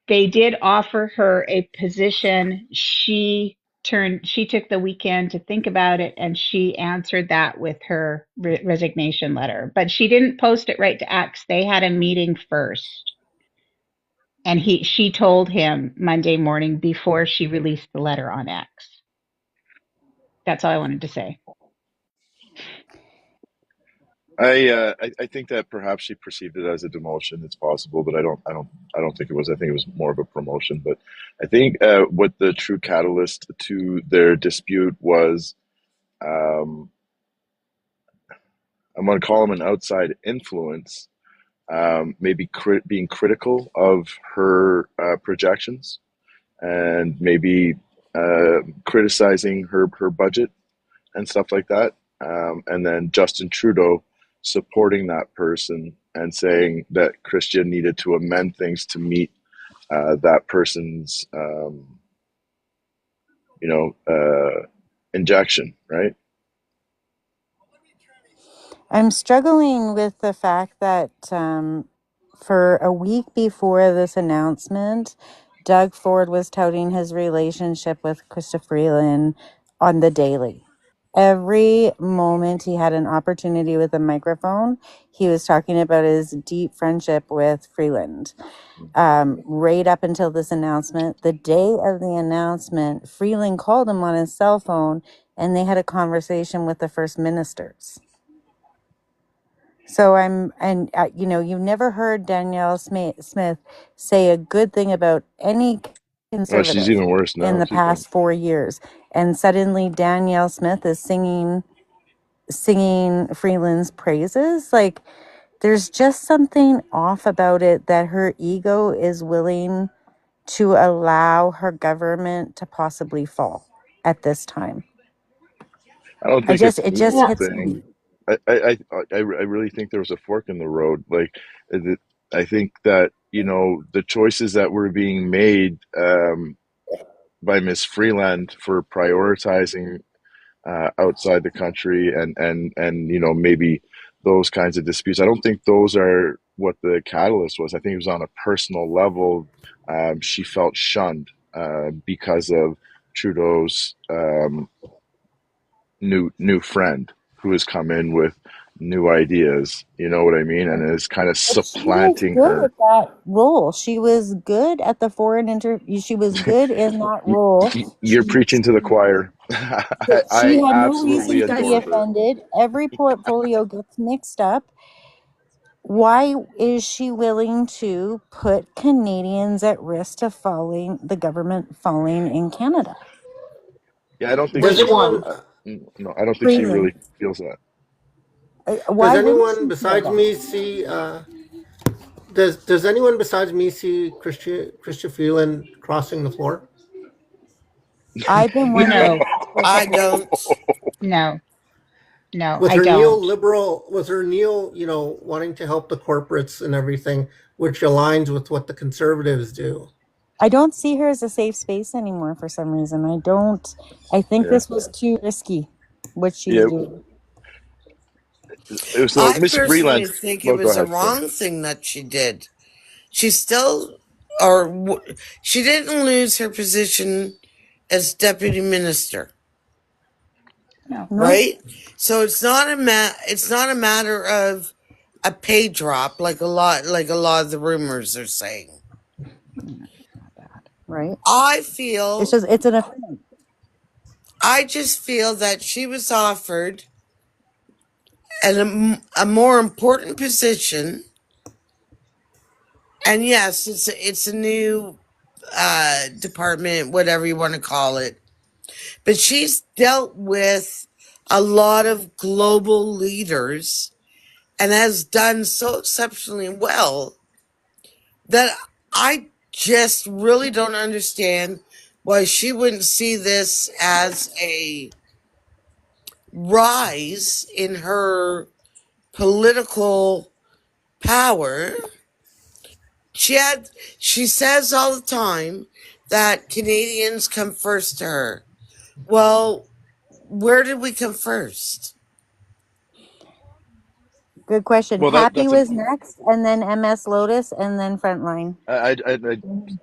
they did offer her a position. She took the weekend to think about it, and she answered that with her resignation letter. But she didn't post it right to X. They had a meeting first, and she told him Monday morning before she released the letter on X. That's all I wanted to say. I think that perhaps she perceived it as a demotion. It's possible, but I don't think it was. I think it was more of a promotion. But I think what the true catalyst to their dispute was, um, I'm going to call him an outside influence, maybe being critical of her projections, and maybe criticizing her budget and stuff like that. And then Justin Trudeau supporting that person and saying that Chrystia needed to amend things to meet that person's, injection, right? I'm struggling with the fact that for a week before this announcement, Doug Ford was touting his relationship with Chrystia Freeland on the daily. Every moment he had an opportunity with a microphone, he was talking about his deep friendship with Freeland. Right up until this announcement, the day of the announcement, Freeland called him on his cell phone and they had a conversation with the first ministers. So you've never heard Danielle Smith say a good thing about any Well, she's conservative even worse in now the too. past 4 years. And suddenly Danielle Smith is singing Freeland's praises. Like, there's just something off about it that her ego is willing to allow her government to possibly fall at this time. I don't I think just, it's it an just ego hits thing. me. I really think there was a fork in the road. Like, I think that the choices that were being made by Miss Freeland for prioritizing outside the country and maybe those kinds of disputes. I don't think those are what the catalyst was. I think it was on a personal level. She felt shunned because of Trudeau's new friend who has come in with new ideas. You know what I mean? And is kind of But she was supplanting good her. at that role. She was good at the foreign she was good in that role. You're preaching to the choir. She I had no absolutely reason to be Guys, adore her. offended. Every portfolio gets mixed up. Why is she willing to put Canadians at risk to the government falling in Canada? Yeah, I don't think Does Which she. one? anyone No, I don't think she Freeland. really feels that. does Why wouldn't anyone she feel besides that? me see does anyone besides me see Christian Freeland crossing the floor? I've been No, wondering this for a I couple of don't. weeks. no, no, With I her don't. wanting to help the corporates and everything, which aligns with what the conservatives do. I don't see her as a safe space anymore for some reason. I think Yeah, this was too risky, what she's yeah. doing. So I Miss Freeland. personally think it Well, go was a ahead, Fred. wrong thing that she did. She still, she didn't lose her position as deputy minister, No. Nope. right? So it's not a matter of a pay drop like a lot of the rumors are saying. Right? I feel It's an offense. I just feel that she was offered a more important position, and yes, it's a new department, whatever you want to call it, but she's dealt with a lot of global leaders and has done so exceptionally well that I just really don't understand why she wouldn't see this as a rise in her political power. She says all the time that Canadians come first to her. Well, where did we come first? Good question. Well, Happy that's a was next, and then MS Lotus, and then Frontline.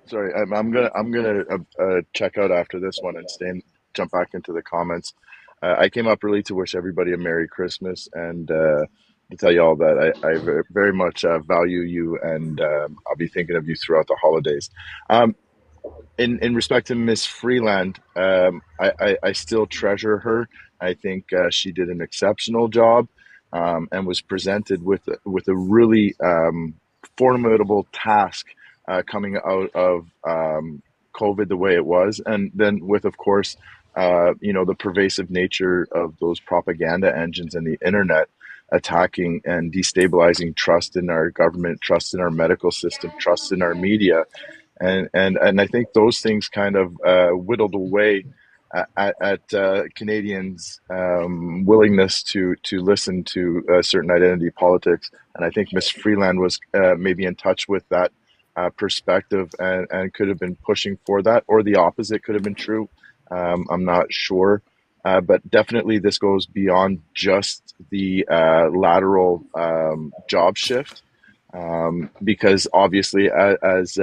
sorry. I'm gonna check out after this one and jump back into the comments. I came up early to wish everybody a Merry Christmas and to tell you all that I very much value you, and I'll be thinking of you throughout the holidays. Um, in respect to Miss Freeland, I still treasure her. I think she did an exceptional job, and was presented with a really formidable task coming out of COVID the way it was, and then with, of course, the pervasive nature of those propaganda engines and the internet attacking and destabilizing trust in our government, trust in our medical system, trust in our media, and I think those things kind of whittled away at Canadians' willingness to listen to certain identity politics. And I think Miss Freeland was maybe in touch with that perspective, and could have been pushing for that, or the opposite could have been true. I'm not sure. But definitely, this goes beyond just the lateral job shift, because obviously, as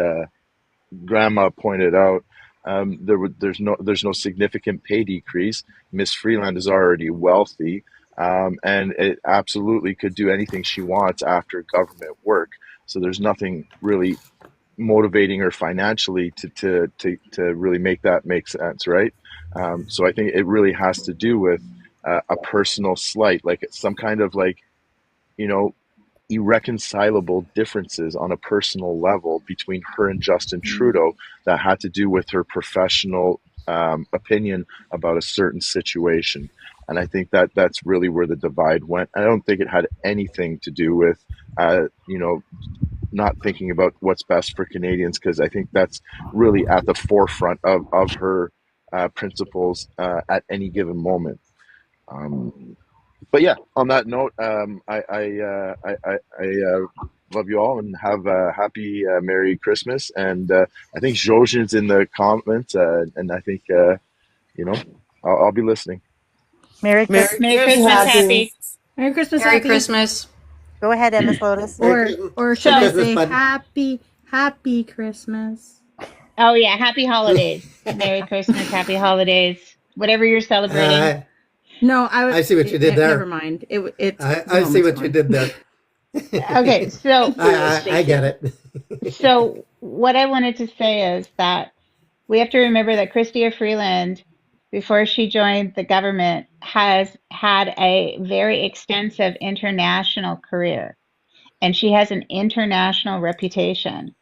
Grandma pointed out, there's no significant pay decrease. Miss Freeland is already wealthy, and it absolutely could do anything she wants after government work. So there's nothing really motivating her financially to really make that make sense, right? So I think it really has to do with a personal slight, like it's some kind of like, you know, irreconcilable differences on a personal level between her and Justin Trudeau that had to do with her professional opinion about a certain situation. And I think that that's really where the divide went. I don't think it had anything to do with, not thinking about what's best for Canadians, because I think that's really at the forefront of her principles at any given moment. But yeah, on that note, I love you all and have a happy Merry Christmas. And I think Joshin's in the comments, and I think you know I'll be listening. Merry Merry Christmas. Merry Christmas. Christmas, Happy. happy. Merry Christmas, Merry happy. Christmas. Go ahead, MS Lotus. Or should So- I Christmas, say bud. happy Christmas? Oh yeah, happy holidays. Merry Christmas, happy holidays. Whatever you're celebrating. No, I see what you did there. Never mind. It's I see what you did there. Okay, so I get it. so what I wanted to say is that we have to remember that Chrystia Freeland, before she joined the government, has had a very extensive international career, and she has an international reputation.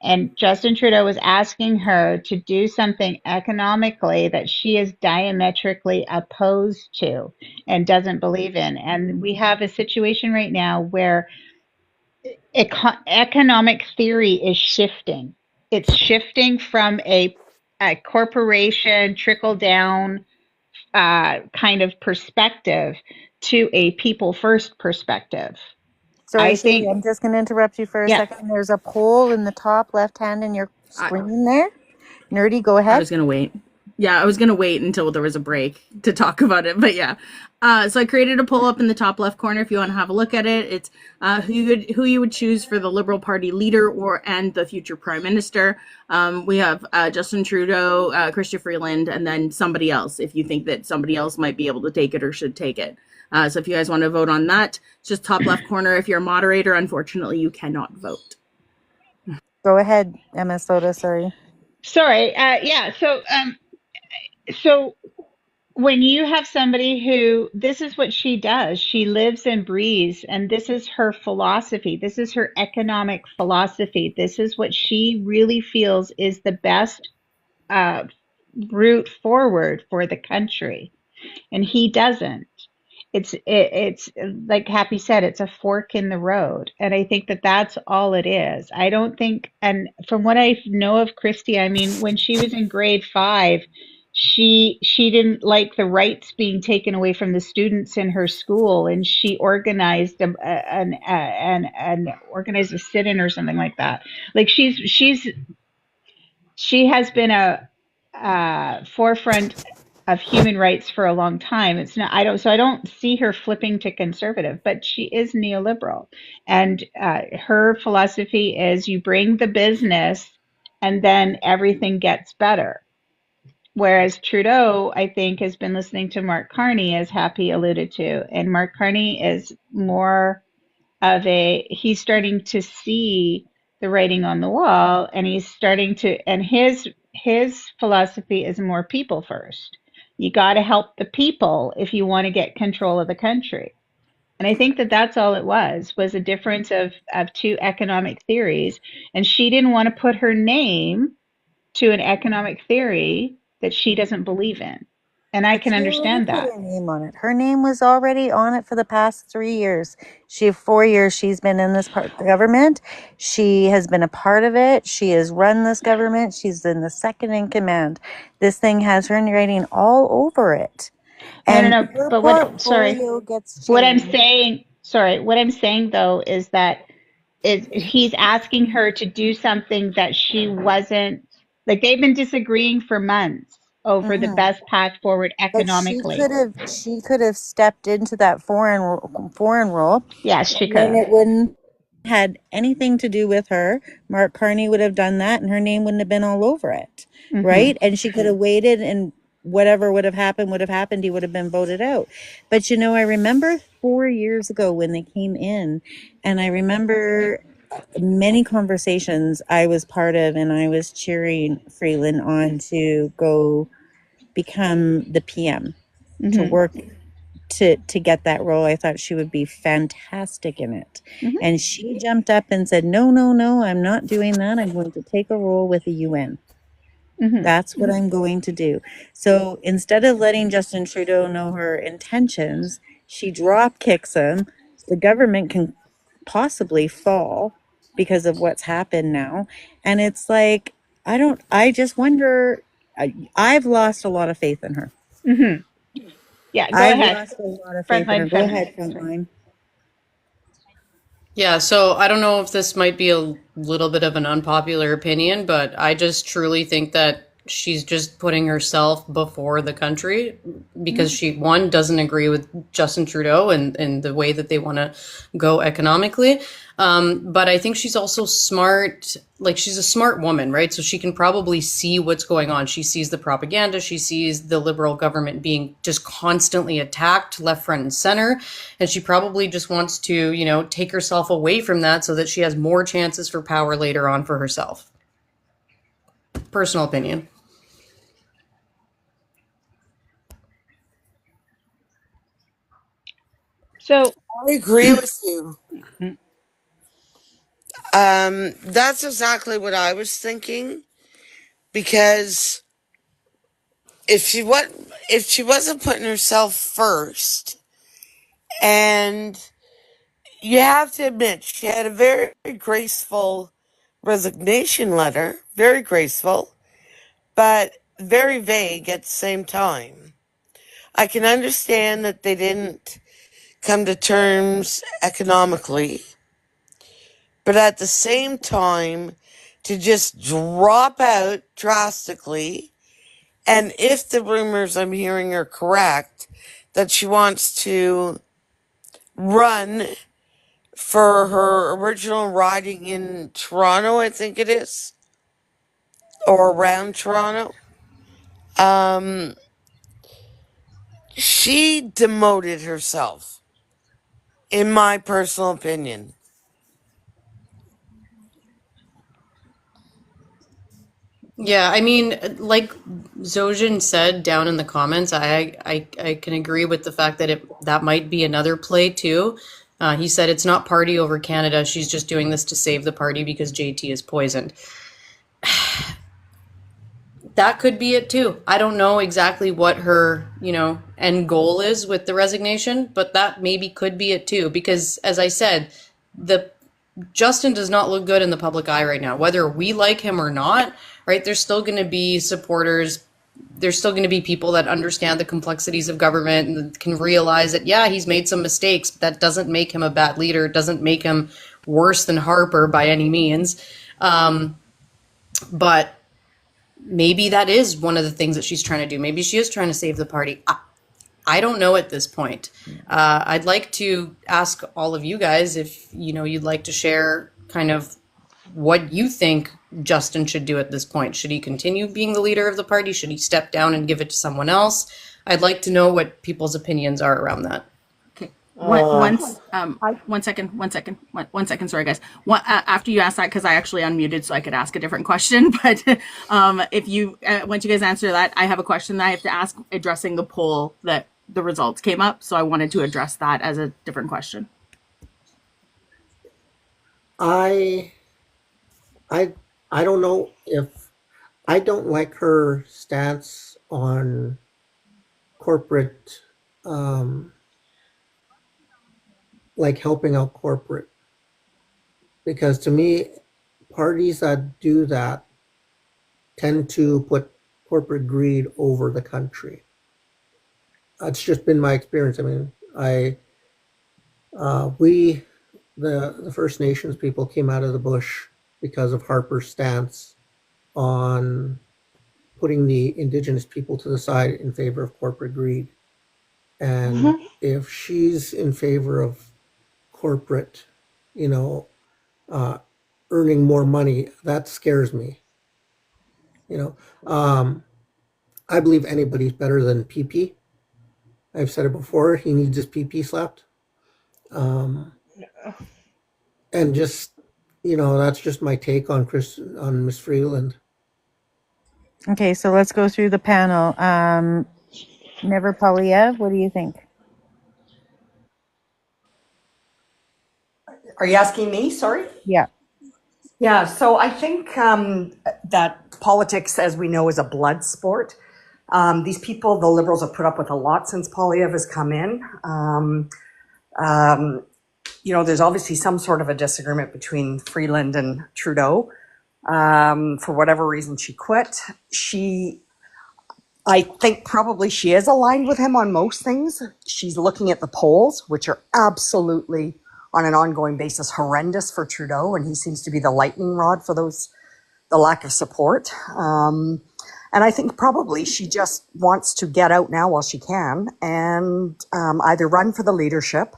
And Justin Trudeau was asking her to do something economically that she is diametrically opposed to and doesn't believe in. And we have a situation right now where economic theory is shifting. It's shifting from a corporation trickle down kind of perspective to a people first perspective. Sorry, I Sherry, think, I'm just going to interrupt you for a yeah. second. There's a poll in the top left hand in your screen there. Nerdy, go I ahead. was gonna wait. Yeah, I was gonna wait until there was a break to talk about it. But yeah, so I created a poll up in the top left corner if you want to have a look at it. It's who you would choose for the Liberal Party leader and the future Prime Minister. We have Justin Trudeau, Chrystia Freeland, and then somebody else if you think that somebody else might be able to take it or should take it. So if you guys want to vote on that, it's just top left corner. If you're a moderator, unfortunately, you cannot vote. Go ahead, MS Lotus. Sorry. Sorry. Yeah. So when you have somebody who, this is what she does, she lives and breathes, and this is her philosophy. This is her economic philosophy. This is what she really feels is the best route forward for the country. And he doesn't. It's like Happy said, it's a fork in the road, and I think that that's all it is. I don't think, and from what I know of Chrystia, I mean, when she was in grade 5, she didn't like the rights being taken away from the students in her school, and she organized an organized a sit-in or something like that. Like she has been a forefront of human rights for a long time. It's not, I don't see her flipping to conservative, but she is neoliberal. And her philosophy is you bring the business and then everything gets better. Whereas Trudeau, I think, has been listening to Mark Carney, as Happy alluded to. And Mark Carney is more of he's starting to see the writing on the wall, and he's starting to, and his philosophy is more people first. You got to help the people if you want to get control of the country. And I think that that's all it was a difference of two economic theories. And she didn't want to put her name to an economic theory that she doesn't believe in. And I But can she already understand put that. her name on it. Her name was already on it for the past 3 years. 4 years she's been in this part of the government. She has been a part of it. She has run this government. She's been the second in command. This thing has her writing all over it. And No. her But portfolio gets changed. what I'm saying though is that he's asking her to do something that she wasn't, like they've been disagreeing for months over the Mhm. best path forward But economically. she could have stepped into that foreign role, Yes, she and could then have. it wouldn't had anything to do with her. Mark Carney would have done that, and her name wouldn't have been all over it, Mm-hmm. right? And she could have waited, and whatever would have happened would have happened. He would have been voted out. But I remember 4 years ago when they came in, and I remember many conversations I was part of, and I was cheering Freeland on to go become the PM, to Mm-hmm. work to get that role. I thought she would be fantastic in it. Mm-hmm. And she jumped up and said, no, no, no, I'm not doing that. I'm going to take a role with the UN. Mm-hmm. That's what I'm going to do. So instead of letting Justin Trudeau know her intentions, she drop kicks him. The government can possibly fall because of what's happened now. And it's like, I just wonder, I've lost a lot of faith in her. Mm-hmm. Yeah, go I've ahead. lost a lot of faith in her. Frontline Go feminist. ahead, Sorry. Frontline. Yeah, so I don't know if this might be a little bit of an unpopular opinion, but I just truly think that she's just putting herself before the country because she, one, doesn't agree with Justin Trudeau and the way that they want to go economically. But I think she's also smart. Like, she's a smart woman, right? So she can probably see what's going on. She sees the propaganda. She sees the Liberal government being just constantly attacked left, front, and center. And she probably just wants to, take herself away from that so that she has more chances for power later on for herself. Personal opinion. So, I agree with you. That's exactly what I was thinking. Because if she wasn't putting herself first, and you have to admit she had a very graceful resignation letter, very graceful, but very vague at the same time. I can understand that they didn't come to terms economically, but at the same time, to just drop out drastically, and if the rumors I'm hearing are correct, that she wants to run for her original riding in Toronto, I think it is, or around Toronto. Um, she demoted herself, in my personal opinion. Yeah, I mean, like Zojin said down in the comments, I can agree with the fact that that might be another play too. He said it's not party over Canada. She's just doing this to save the party because JT is poisoned. That could be it too. I don't know exactly what her, end goal is with the resignation, but that maybe could be it too. Because as I said, the Justin does not look good in the public eye right now. Whether we like him or not, right? There's still going to be supporters. There's still going to be people that understand the complexities of government and can realize that, yeah, he's made some mistakes, but that doesn't make him a bad leader. It doesn't make him worse than Harper by any means. But maybe that is one of the things that she's trying to do. Maybe she is trying to save the party. I don't know at this point. I'd like to ask all of you guys if you'd like to share kind of what you think Justin should do at this point. Should he continue being the leader of the party? Should he step down and give it to someone else? I'd like to know what people's opinions are around that. Okay. One second. Sorry, guys. After you ask that, because I actually unmuted so I could ask a different question. But if you once you guys answer that, I have a question that I have to ask addressing the poll that the results came up. So I wanted to address that as a different question. I don't know if I don't like her stance on corporate, like helping out corporate, because to me, parties that do that tend to put corporate greed over the country. It's just been my experience. I mean, the First Nations people came out of the bush because of Harper's stance on putting the Indigenous people to the side in favor of corporate greed. And if she's in favor of corporate, earning more money, that scares me. I believe anybody's better than PP. I've said it before, he needs his PP slapped. And just, that's just my take on Miss Freeland. Okay, so let's go through the panel. Never Polyev, what do you think? Are you asking me? Sorry? Yeah. Yeah, so I think that politics, as we know, is a blood sport. These people, the Liberals, have put up with a lot since Polyev has come in. There's obviously some sort of a disagreement between Freeland and Trudeau. For whatever reason, she quit. I think probably she is aligned with him on most things. She's looking at the polls, which are absolutely, on an ongoing basis, horrendous for Trudeau, and he seems to be the lightning rod for the lack of support. And I think probably she just wants to get out now while she can and either run for the leadership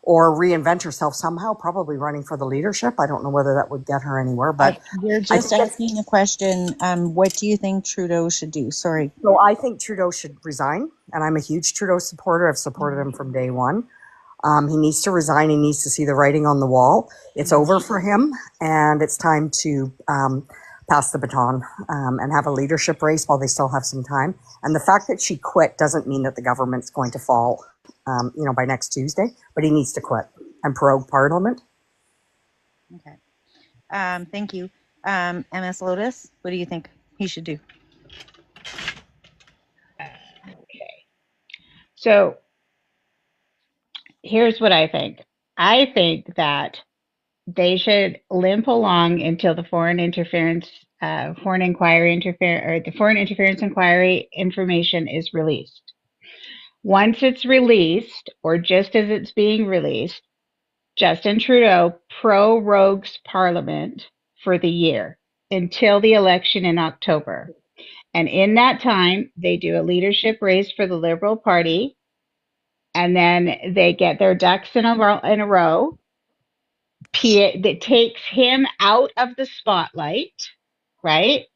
or reinvent herself somehow, probably running for the leadership. I don't know whether that would get her anywhere, but you're just asking a question. What do you think Trudeau should do? Sorry. So I think Trudeau should resign, and I'm a huge Trudeau supporter. I've supported him from day one. He needs to resign. He needs to see the writing on the wall. It's over for him, and it's time to pass the baton and have a leadership race while they still have some time. And the fact that she quit doesn't mean that the government's going to fall, by next Tuesday, but he needs to quit and prorogue Parliament. Okay. Thank you. MS Lotus, what do you think he should do? Okay. So here's what I think. I think that they should limp along until the foreign interference inquiry information is released. Once it's released, or just as it's being released, Justin Trudeau prorogues Parliament for the year until the election in October. And in that time, they do a leadership race for the Liberal Party, and then they get their ducks in a row. That takes him out of the spotlight, right?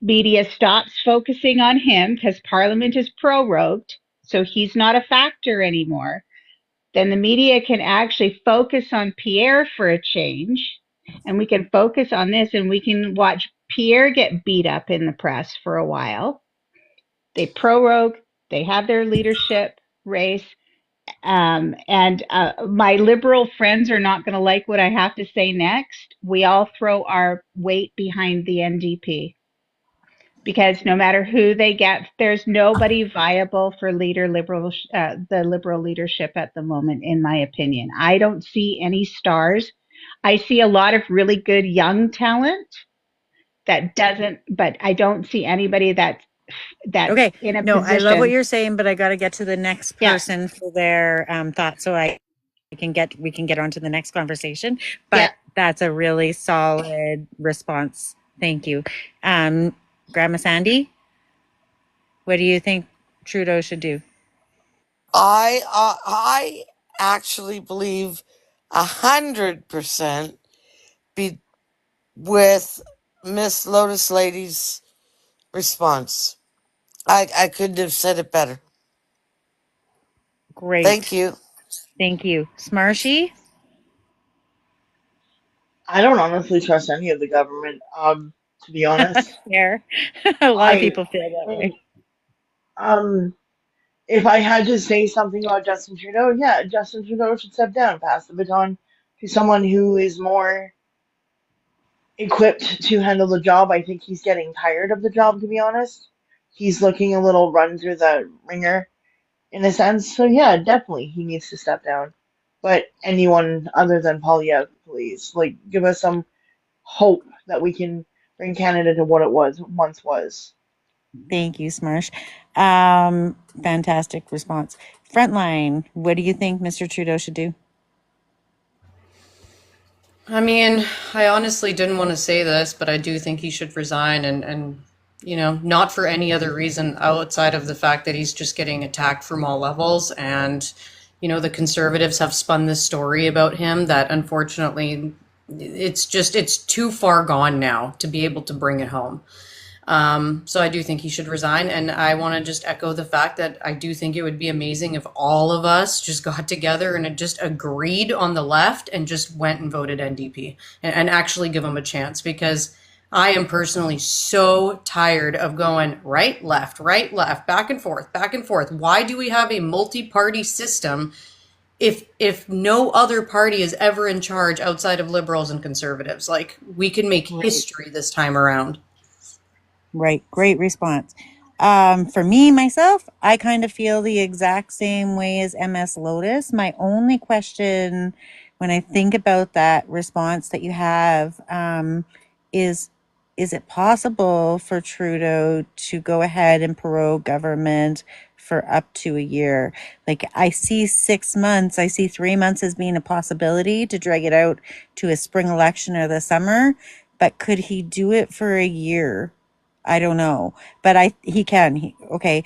Media stops focusing on him because Parliament is prorogued, so he's not a factor anymore. Then the media can actually focus on Pierre for a change, and we can focus on this, and we can watch Pierre get beat up in the press for a while. They prorogue, they have their leadership race, and my Liberal friends are not going to like what I have to say next. We all throw our weight behind the NDP. Because no matter who they get, there's nobody viable for the Liberal leadership at the moment, in my opinion. I don't see any stars. I see a lot of really good young talent but I don't see anybody that's Okay. in a No, position. I love what you're saying, but I got to get to the next person for their thoughts, so we can get on to the next conversation. But that's a really solid response. Thank you. Grandma Sandy, what do you think Trudeau should do? I actually believe 100% be with Miss Lotus Lady's response. I couldn't have said it better. Great. Thank you. Thank you. Smarshy? I don't honestly trust any of the government, to be honest. Fair. A lot of I people feel that way. um if I had to say something about Justin Trudeau, yeah, Justin Trudeau should step down, pass the baton to someone who is more equipped to handle the job. I think he's getting tired of the job, to be honest. He's looking a little run through the ringer in a sense. So yeah, definitely he needs to step down. But anyone other than Polyev, please, like, give us some hope that we can bring Canada to what it once was. Thank you, Smarsh. Fantastic response. Frontline, what do you think Mr. Trudeau should do? I mean, I honestly didn't want to say this, but I do think he should resign and not for any other reason outside of the fact that he's just getting attacked from all levels. And, the Conservatives have spun this story about him that unfortunately it's too far gone now to be able to bring it home. So I do think he should resign. And I want to just echo the fact that I do think it would be amazing if all of us just got together and just agreed on the left and just went and voted NDP and actually give them a chance, because I am personally so tired of going right, left, back and forth, back and forth. Why do we have a multi-party system if no other party is ever in charge outside of Liberals and Conservatives? Like, we can make history this time around. Right. Great response. For me, myself, I kind of feel the exact same way as MS Lotus. My only question when I think about that response that you have is it possible for Trudeau to go ahead and prorogue government for up to a year? Like, I see 6 months, I see 3 months as being a possibility to drag it out to a spring election or the summer, but could he do it for a year? I don't know, but he can. Okay.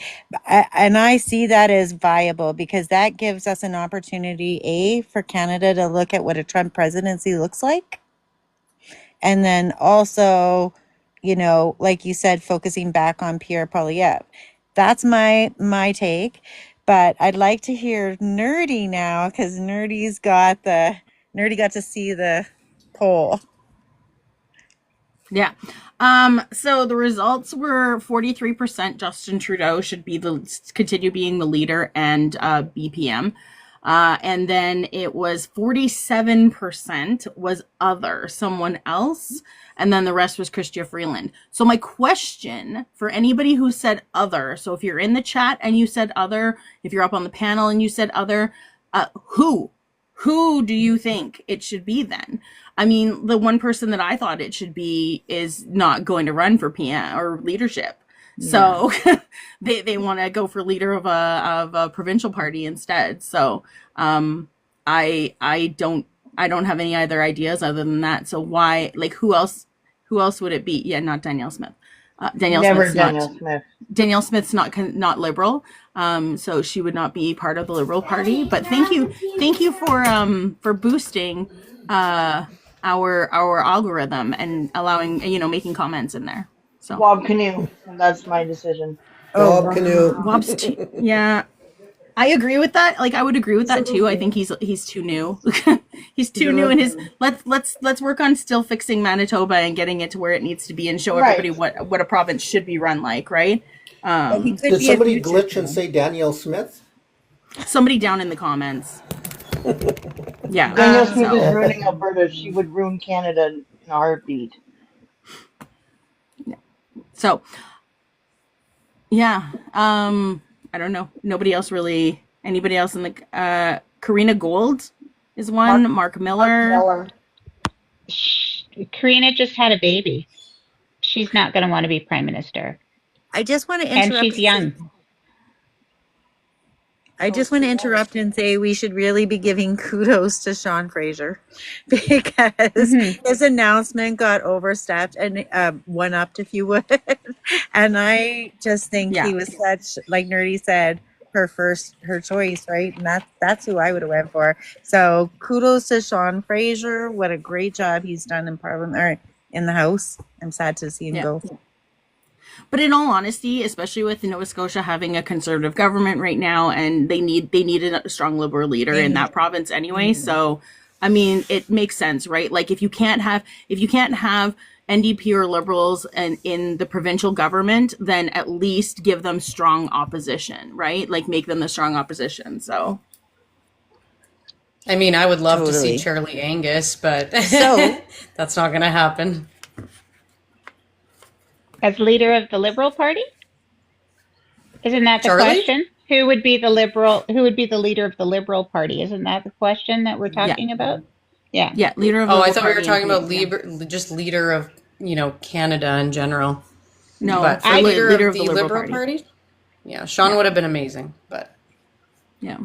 And I see that as viable because that gives us an opportunity, for Canada to look at what a Trump presidency looks like. And then also, like you said, focusing back on Pierre Poilievre. That's my take. But I'd like to hear Nerdy now, because Nerdy got to see the poll. Yeah. So the results were 43% Justin Trudeau should continue being the leader and BPM. And then it was 47% was other, someone else. And then the rest was Chrystia Freeland. So my question for anybody who said other, so if you're in the chat and you said other, if you're up on the panel and you said other, who do you think it should be then? I mean, the one person that I thought it should be is not going to run for PM or leadership. So they want to go for leader of a provincial party instead. So I don't have any other ideas other than that. So why, like, who else would it be? Yeah, not Danielle Smith. Danielle Smith's not liberal, so she would not be part of the Liberal Party. But thank you for boosting our algorithm and allowing, making comments in there. So Wob Canoe, that's my decision. Wob Canoe. Yeah, I agree with that. Like, I would agree with that too. I think he's too new. He's too new in his. Let's work on still fixing Manitoba and getting it to where it needs to be and show everybody what a province should be run like, right? Did somebody glitch and say Danielle Smith? Somebody down in the comments. Yeah. Danielle Smith is ruining Alberta. She would ruin Canada in a heartbeat. So, yeah. I don't know. Anybody else in the Karina Gold is one. Mark Miller. Karina just had a baby. She's not going to want to be prime minister. I just want to interrupt. And she's young. I just want to interrupt and say we should really be giving kudos to Sean Fraser because his announcement got overstepped and one-upped, if you would. And I just think he was such, like Nerdy said, her choice, right? And that's who I would have went for. So kudos to Sean Fraser. What a great job he's done in Parliament or in the House. I'm sad to see him go. But in all honesty, especially with Nova Scotia having a conservative government right now, and they needed a strong liberal leader in that province anyway. So, I mean, it makes sense, right? Like if you can't have NDP or Liberals and in the provincial government, then at least give them strong opposition, right? Like make them the strong opposition. So, I mean, I would love to Totally. see Charlie Angus, but So- that's not going to happen. As leader of the Liberal Party? Isn't that the Charlie? question? Who would be the leader of the Liberal Party? Isn't that the question that we're talking about? Yeah. yeah, leader of Oh, I Liberal thought we were Party talking and about Canadian. just leader of, Canada in general. No, But for leader of the Liberal Party? Yeah, Sean would have been amazing, but Yeah.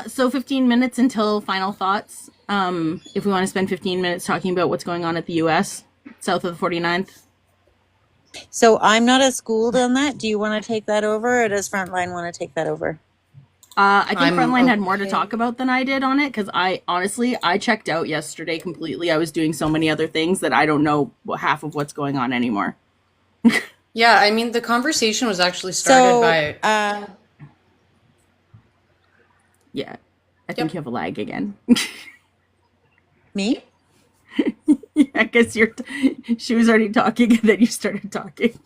So 15 minutes until final thoughts. If we want to spend 15 minutes talking about what's going on at the U.S. south of the 49th. So I'm not as schooled on that. Do you want to take that over, or does Frontline want to take that over? I think I'm Frontline had more to okay. talk about than I did on it because I checked out yesterday completely. I was doing so many other things that I don't know half of what's going on anymore. yeah, I mean, the conversation was actually started by. Yeah, I think you have a lag again. Me? I guess she was already talking and then you started talking.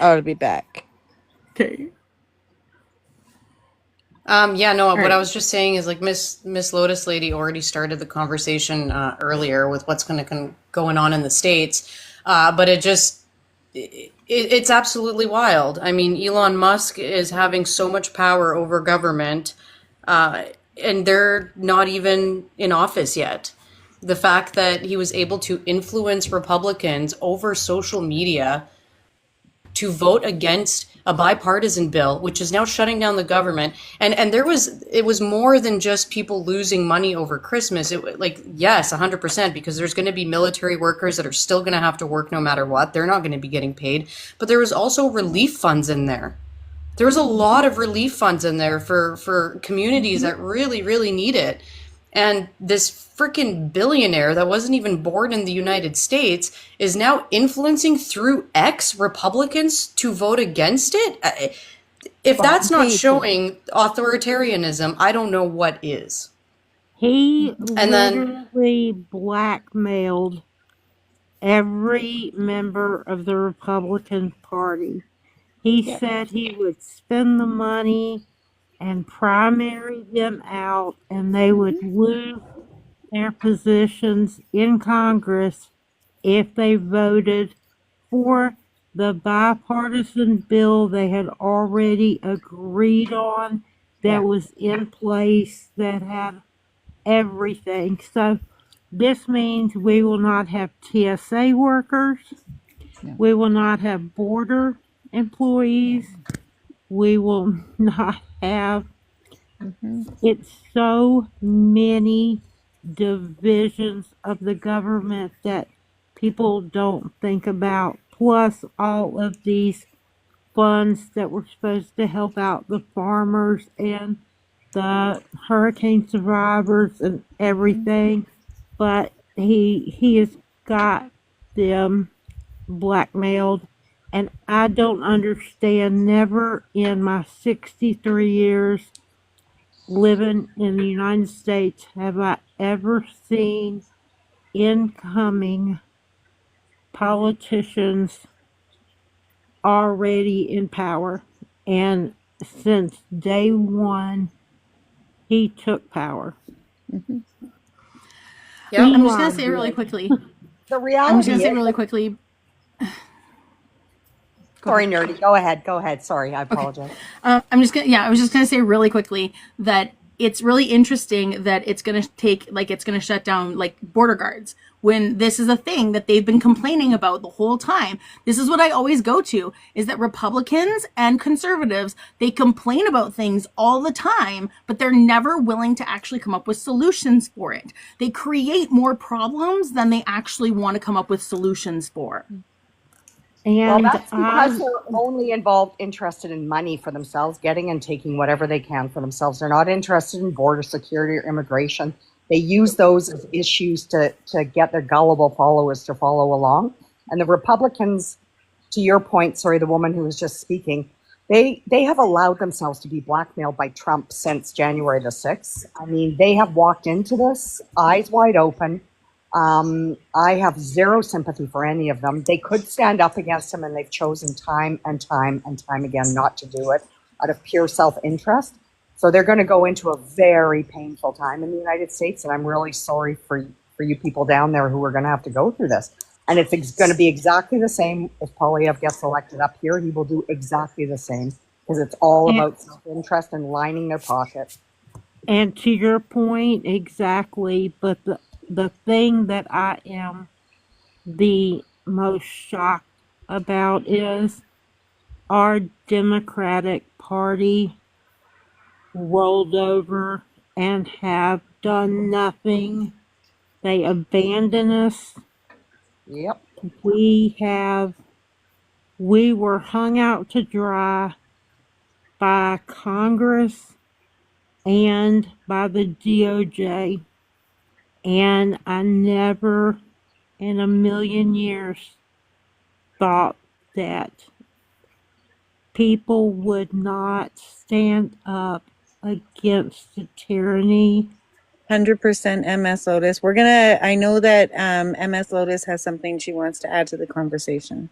Oh, to be back. Okay. Yeah, no, what right. I was just saying is like Miss Lotus Lady already started the conversation earlier with what's going on in the States. But it's absolutely wild. I mean, Elon Musk is having so much power over government, and they're not even in office yet. The fact that he was able to influence Republicans over social media to vote against a bipartisan bill, which is now shutting down the government. And it was more than just people losing money over Christmas. Yes, 100%, because there's going to be military workers that are still going to have to work no matter what. They're not going to be getting paid. But there was also relief funds in there. There was a lot of relief funds in there for communities that really, really need it. And this freaking billionaire that wasn't even born in the United States is now influencing through Republicans to vote against it. If that's not showing authoritarianism, I don't know what is. He And then- literally blackmailed every member of the Republican Party. He said he would spend the money and primary them out, and they would lose their positions in Congress if they voted for the bipartisan bill they had already agreed on that was in place that had everything. So this means we will not have TSA workers. We will not have border employees. We will not have. It's so many divisions of the government that people don't think about. Plus all of these funds that were supposed to help out the farmers and the hurricane survivors and everything. But he has got them blackmailed. And I don't understand, never in my 63 years living in the United States have I ever seen incoming politicians already in power. And since day one, he took power. Yeah, I'm just going to say really quickly. The I'm reality just going to say is, really quickly. sorry, Nerdy, go ahead. Sorry, I apologize. I was just gonna say really quickly that it's really interesting that it's going to shut down like border guards when this is a thing that they've been complaining about the whole time. This is what I always go to, is that Republicans and conservatives, they complain about things all the time, but they're never willing to actually come up with solutions for it. They create more problems than they actually want to come up with solutions for. Well, And that's because they're only interested in money for themselves, getting and taking whatever they can for themselves. They're not interested in border security or immigration. They use those as issues to get their gullible followers to follow along. And the Republicans, to your point, sorry, the woman who was just speaking, they have allowed themselves to be blackmailed by Trump since January the 6th. I mean, they have walked into this eyes wide open. I have zero sympathy for any of them. They could stand up against him, and they've chosen time and time and time again not to do it out of pure self-interest. So they're going to go into a very painful time in the United States, and I'm really sorry for you people down there who are going to have to go through this. And it's going to be exactly the same if Poilievre gets elected up here. He will do exactly the same, because it's all about self-interest and lining their pocket. And to your point, exactly. But the thing that I am the most shocked about is our Democratic Party rolled over and have done nothing. They abandoned us. Yep. We were hung out to dry by Congress and by the DOJ. And I never in a million years thought that people would not stand up against the tyranny. 100% MS Lotus. I know that MS Lotus has something she wants to add to the conversation.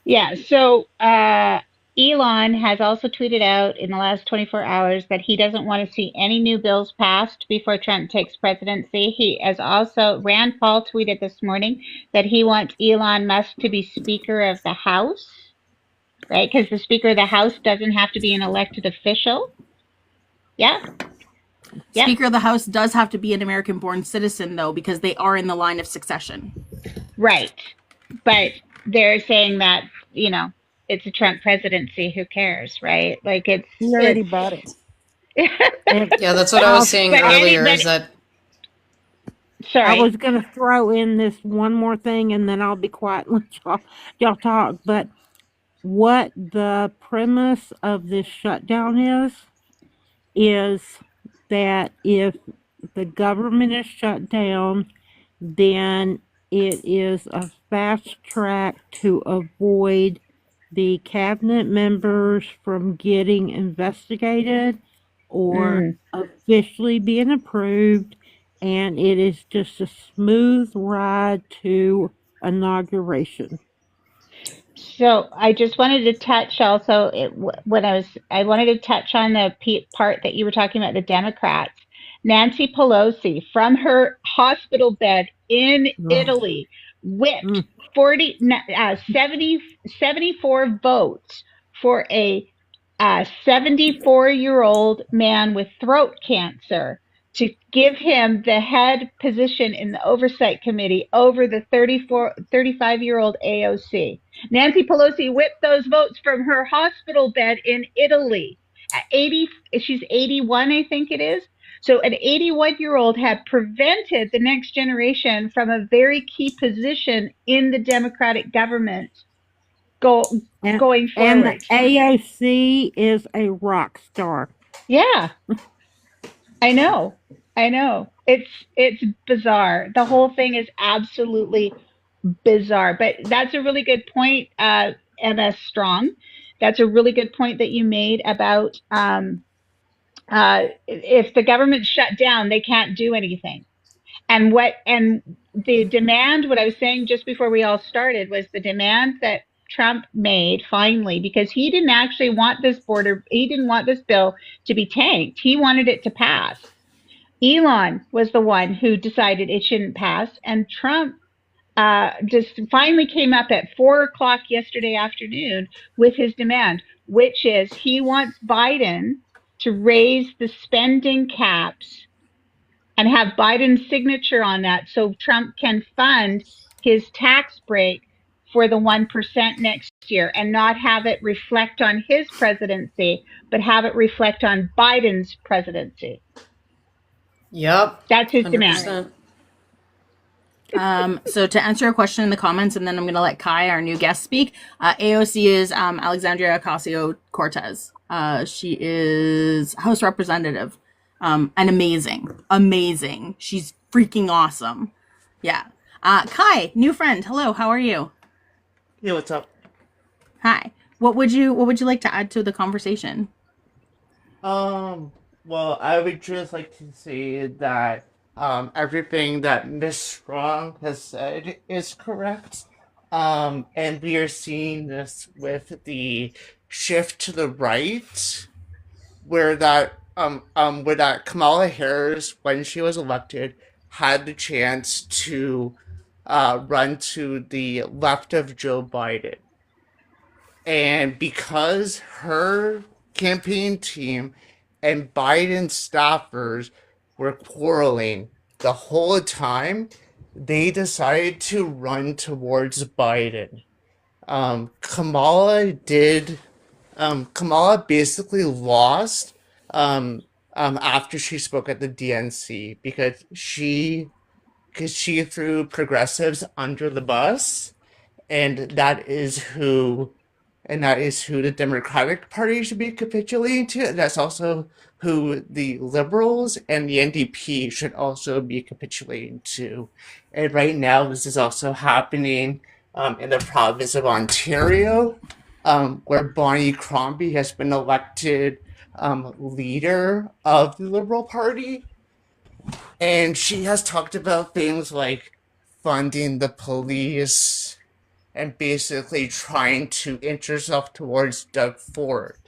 Yeah, so Elon has also tweeted out in the last 24 hours that he doesn't want to see any new bills passed before Trump takes presidency. He has also, Rand Paul tweeted this morning that he wants Elon Musk to be Speaker of the House, right? Because the Speaker of the House doesn't have to be an elected official. Yeah. Speaker of the House does have to be an American-born citizen, though, because they are in the line of succession. Right. But they're saying that, it's a Trump presidency. Who cares, right? Like He already bought it. Yeah, that's what I was saying earlier. Sorry. I was going to throw in this one more thing, and then I'll be quiet and let y'all talk. But what the premise of this shutdown is that if the government is shut down, then it is a fast track to avoid the cabinet members from getting investigated or officially being approved, and it is just a smooth ride to inauguration. So I just wanted to touch also I wanted to touch on the part that you were talking about, the Democrats. Nancy Pelosi, from her hospital bed in Italy, whipped 74 votes for a 74-year-old man with throat cancer to give him the head position in the oversight committee over the 35-year-old AOC. Nancy Pelosi whipped those votes from her hospital bed in Italy. At 80, she's 81, I think it is. So an 81-year-old had prevented the next generation from a very key position in the Democratic government going forward. And the AOC is a rock star. Yeah. I know. It's bizarre. The whole thing is absolutely bizarre. But that's a really good point, MS Strong. That's a really good point that you made about if the government's shut down, they can't do anything. And the demand, what I was saying just before we all started, was the demand that Trump made finally, because he didn't actually want he didn't want this bill to be tanked. He wanted it to pass. Elon was the one who decided it shouldn't pass, and Trump just finally came up at 4:00 yesterday afternoon with his demand, which is he wants Biden to raise the spending caps and have Biden's signature on that so Trump can fund his tax break for the 1% next year and not have it reflect on his presidency, but have it reflect on Biden's presidency. Yep. That's his demand. 100%. So to answer your question in the comments, and then I'm going to let Kai, our new guest, speak. AOC is Alexandria Ocasio-Cortez. She is House Representative, and amazing. She's freaking awesome. Yeah. Kai, new friend. Hello. How are you? Hey, what's up? Hi. What would you like to add to the conversation? Well, I would just like to say that everything that Miss Strong has said is correct. And we are seeing this with the shift to the right, where that Kamala Harris, when she was elected, had the chance to run to the left of Joe Biden. And because her campaign team and Biden staffers were quarreling the whole time, they decided to run towards Biden. Kamala did. Kamala basically lost after she spoke at the DNC because she threw progressives under the bus, and that is who the Democratic Party should be capitulating to. That's also who the Liberals and the NDP should also be capitulating to. And right now, this is also happening in the province of Ontario, where Bonnie Crombie has been elected leader of the Liberal Party. And she has talked about things like funding the police and basically trying to inch herself towards Doug Ford.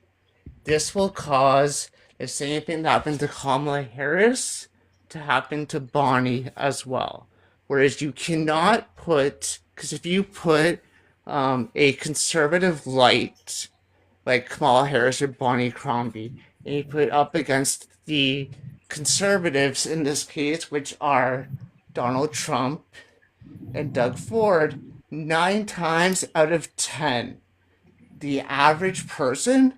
This will cause the same thing that happened to Kamala Harris to happen to Bonnie as well. Whereas you cannot because if you put a conservative light like Kamala Harris or Bonnie Crombie, and you put it up against the conservatives in this case, which are Donald Trump and Doug Ford, 9 times out of 10, the average person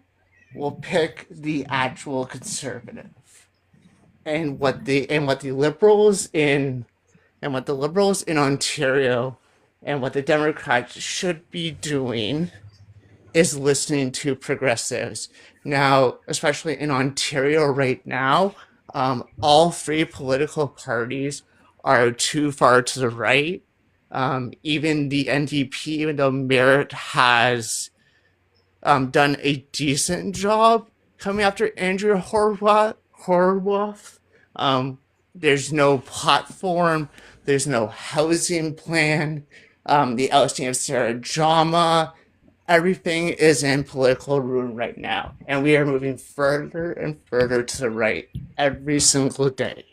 will pick the actual conservative. And what the liberals in Ontario and what the Democrats should be doing is listening to progressives. Now, especially in Ontario right now, all 3 political parties are too far to the right. Even the NDP, even though Merritt has done a decent job coming after Andrew Horwath, there's no platform, there's no housing plan, the ousting of Sarah Jama, everything is in political ruin right now, and we are moving further and further to the right every single day.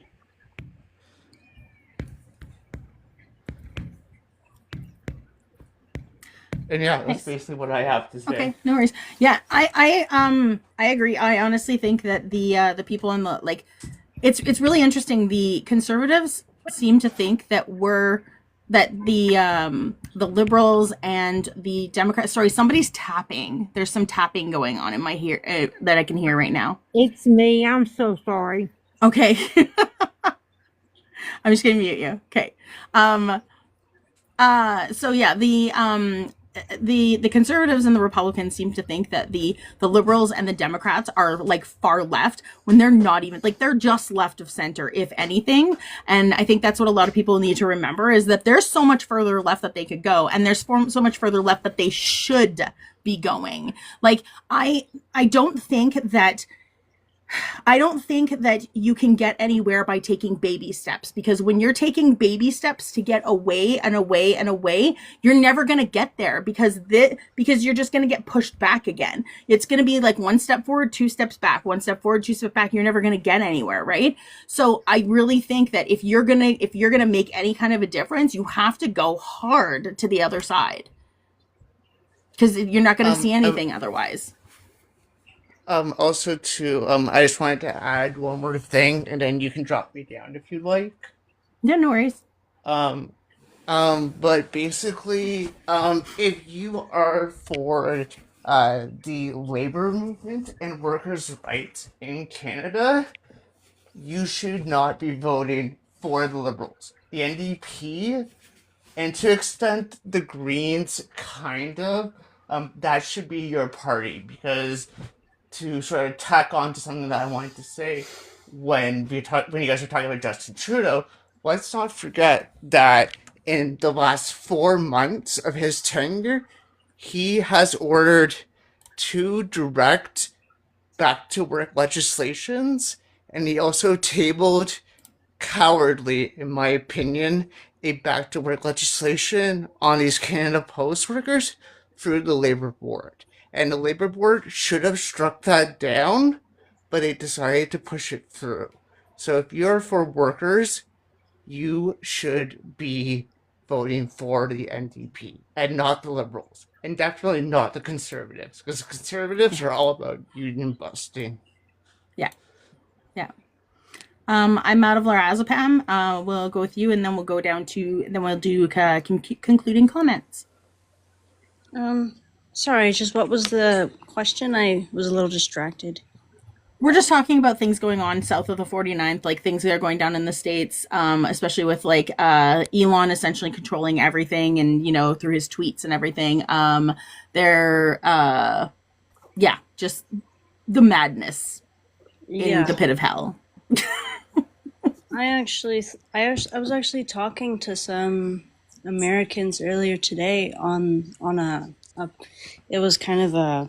And yeah, that's basically what I have to say. Okay, no worries. Yeah, I agree. I honestly think that the people in the it's really interesting. The conservatives seem to think that the liberals and the Democrats. Sorry, somebody's tapping. There's some tapping going on in my ear that I can hear right now. It's me. I'm so sorry. Okay. I'm just gonna mute you. Okay. So yeah, the conservatives and the Republicans seem to think that the liberals and the Democrats are like far left when they're not even, like, they're just left of center, if anything. And I think that's what a lot of people need to remember, is that there's so much further left that they could go, and there's so much further left that they should be going. Like, I don't think that you can get anywhere by taking baby steps, because when you're taking baby steps to get away and away and away, you're never going to get there, because you're just going to get pushed back again. It's going to be like 1 step forward, 2 steps back, 1 step forward, 2 steps back. You're never going to get anywhere, right? So I really think that if you're going to make any kind of a difference, you have to go hard to the other side, because you're not going to see anything otherwise. Also too, I just wanted to add one more thing, and then you can drop me down if you'd like. Yeah, no worries. Um, but basically, if you are for the labor movement and workers' rights in Canada, you should not be voting for the Liberals. The NDP, and to extent the Greens, kind of, that should be your party, because to sort of tack on to something that I wanted to say when you guys are talking about Justin Trudeau, let's not forget that in the last 4 months of his tenure, he has ordered two direct back to work legislations, and he also tabled cowardly, in my opinion, a back to work legislation on these Canada Post workers through the Labour Board. And the Labour Board should have struck that down, but they decided to push it through. So if you're for workers, you should be voting for the NDP and not the Liberals. And definitely not the Conservatives, because the Conservatives are all about union busting. Yeah. Yeah. I'm out of Lorazepam. We'll go with you, and then we'll go down to, then we'll do concluding comments. Sorry, just what was the question? I was a little distracted. We're just talking about things going on south of the 49th, like things that are going down in the States, especially with like Elon essentially controlling everything and, you know, through his tweets and everything. Just the madness in the pit of hell. I was actually talking to some Americans earlier today on a it was kind of a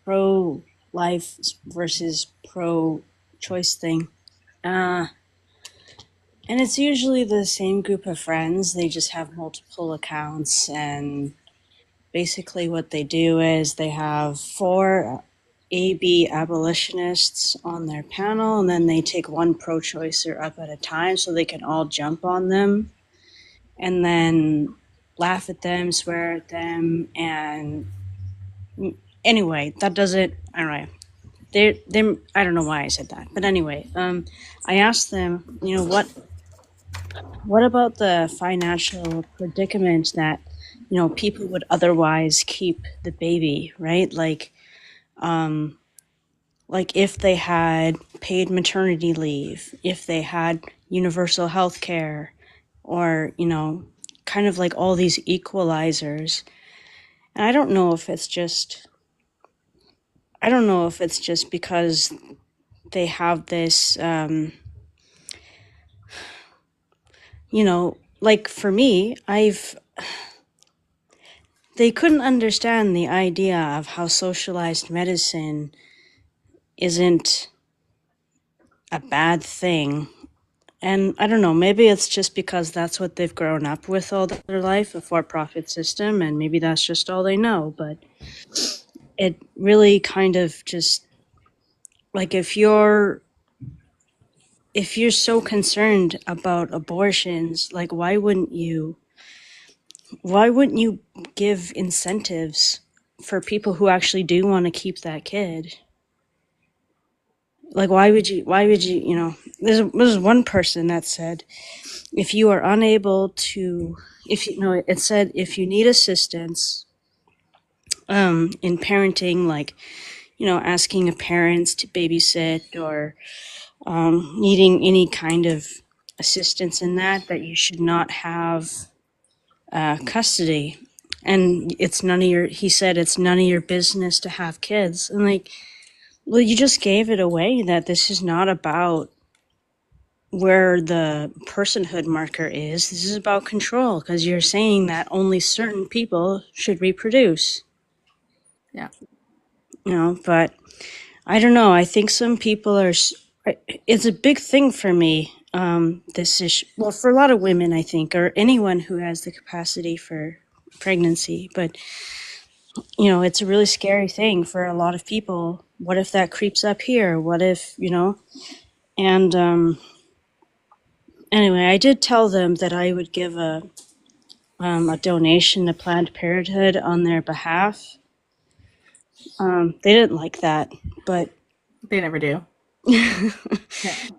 pro-life versus pro-choice thing. And it's usually the same group of friends. They just have multiple accounts, and basically what they do is they have 4 AB abolitionists on their panel, and then they take one pro-choicer up at a time so they can all jump on them and then laugh at them, swear at them, and anyway, that doesn't, all right. I don't know why I said that, but anyway, I asked them, you know, what about the financial predicament that, you know, people would otherwise keep the baby, right? Like if they had paid maternity leave, if they had universal health care, or, you know, kind of like all these equalizers. And I don't know if it's just because they have this, you know, like for me, they couldn't understand the idea of how socialized medicine isn't a bad thing. And I don't know, maybe it's just because that's what they've grown up with all their life, a for-profit system, and maybe that's just all they know. But it really kind of just, like, if you're so concerned about abortions, like, why wouldn't you give incentives for people who actually do want to keep that kid? Like, why would you, you know, there's one person that said, if you are unable to, it said, if you need assistance in parenting, like, you know, asking a parent to babysit or needing any kind of assistance in that you should not have custody. And he said, it's none of your business to have kids. And like, well, you just gave it away that this is not about where the personhood marker is. This is about control, because you're saying that only certain people should reproduce. Yeah. You know, but I don't know. I think some people it's a big thing for me, this issue. Well, for a lot of women, I think, or anyone who has the capacity for pregnancy. But, you know, it's a really scary thing for a lot of people. What if that creeps up here? What if, you know? And anyway, I did tell them that I would give a donation to Planned Parenthood on their behalf. They didn't like that, but They never do.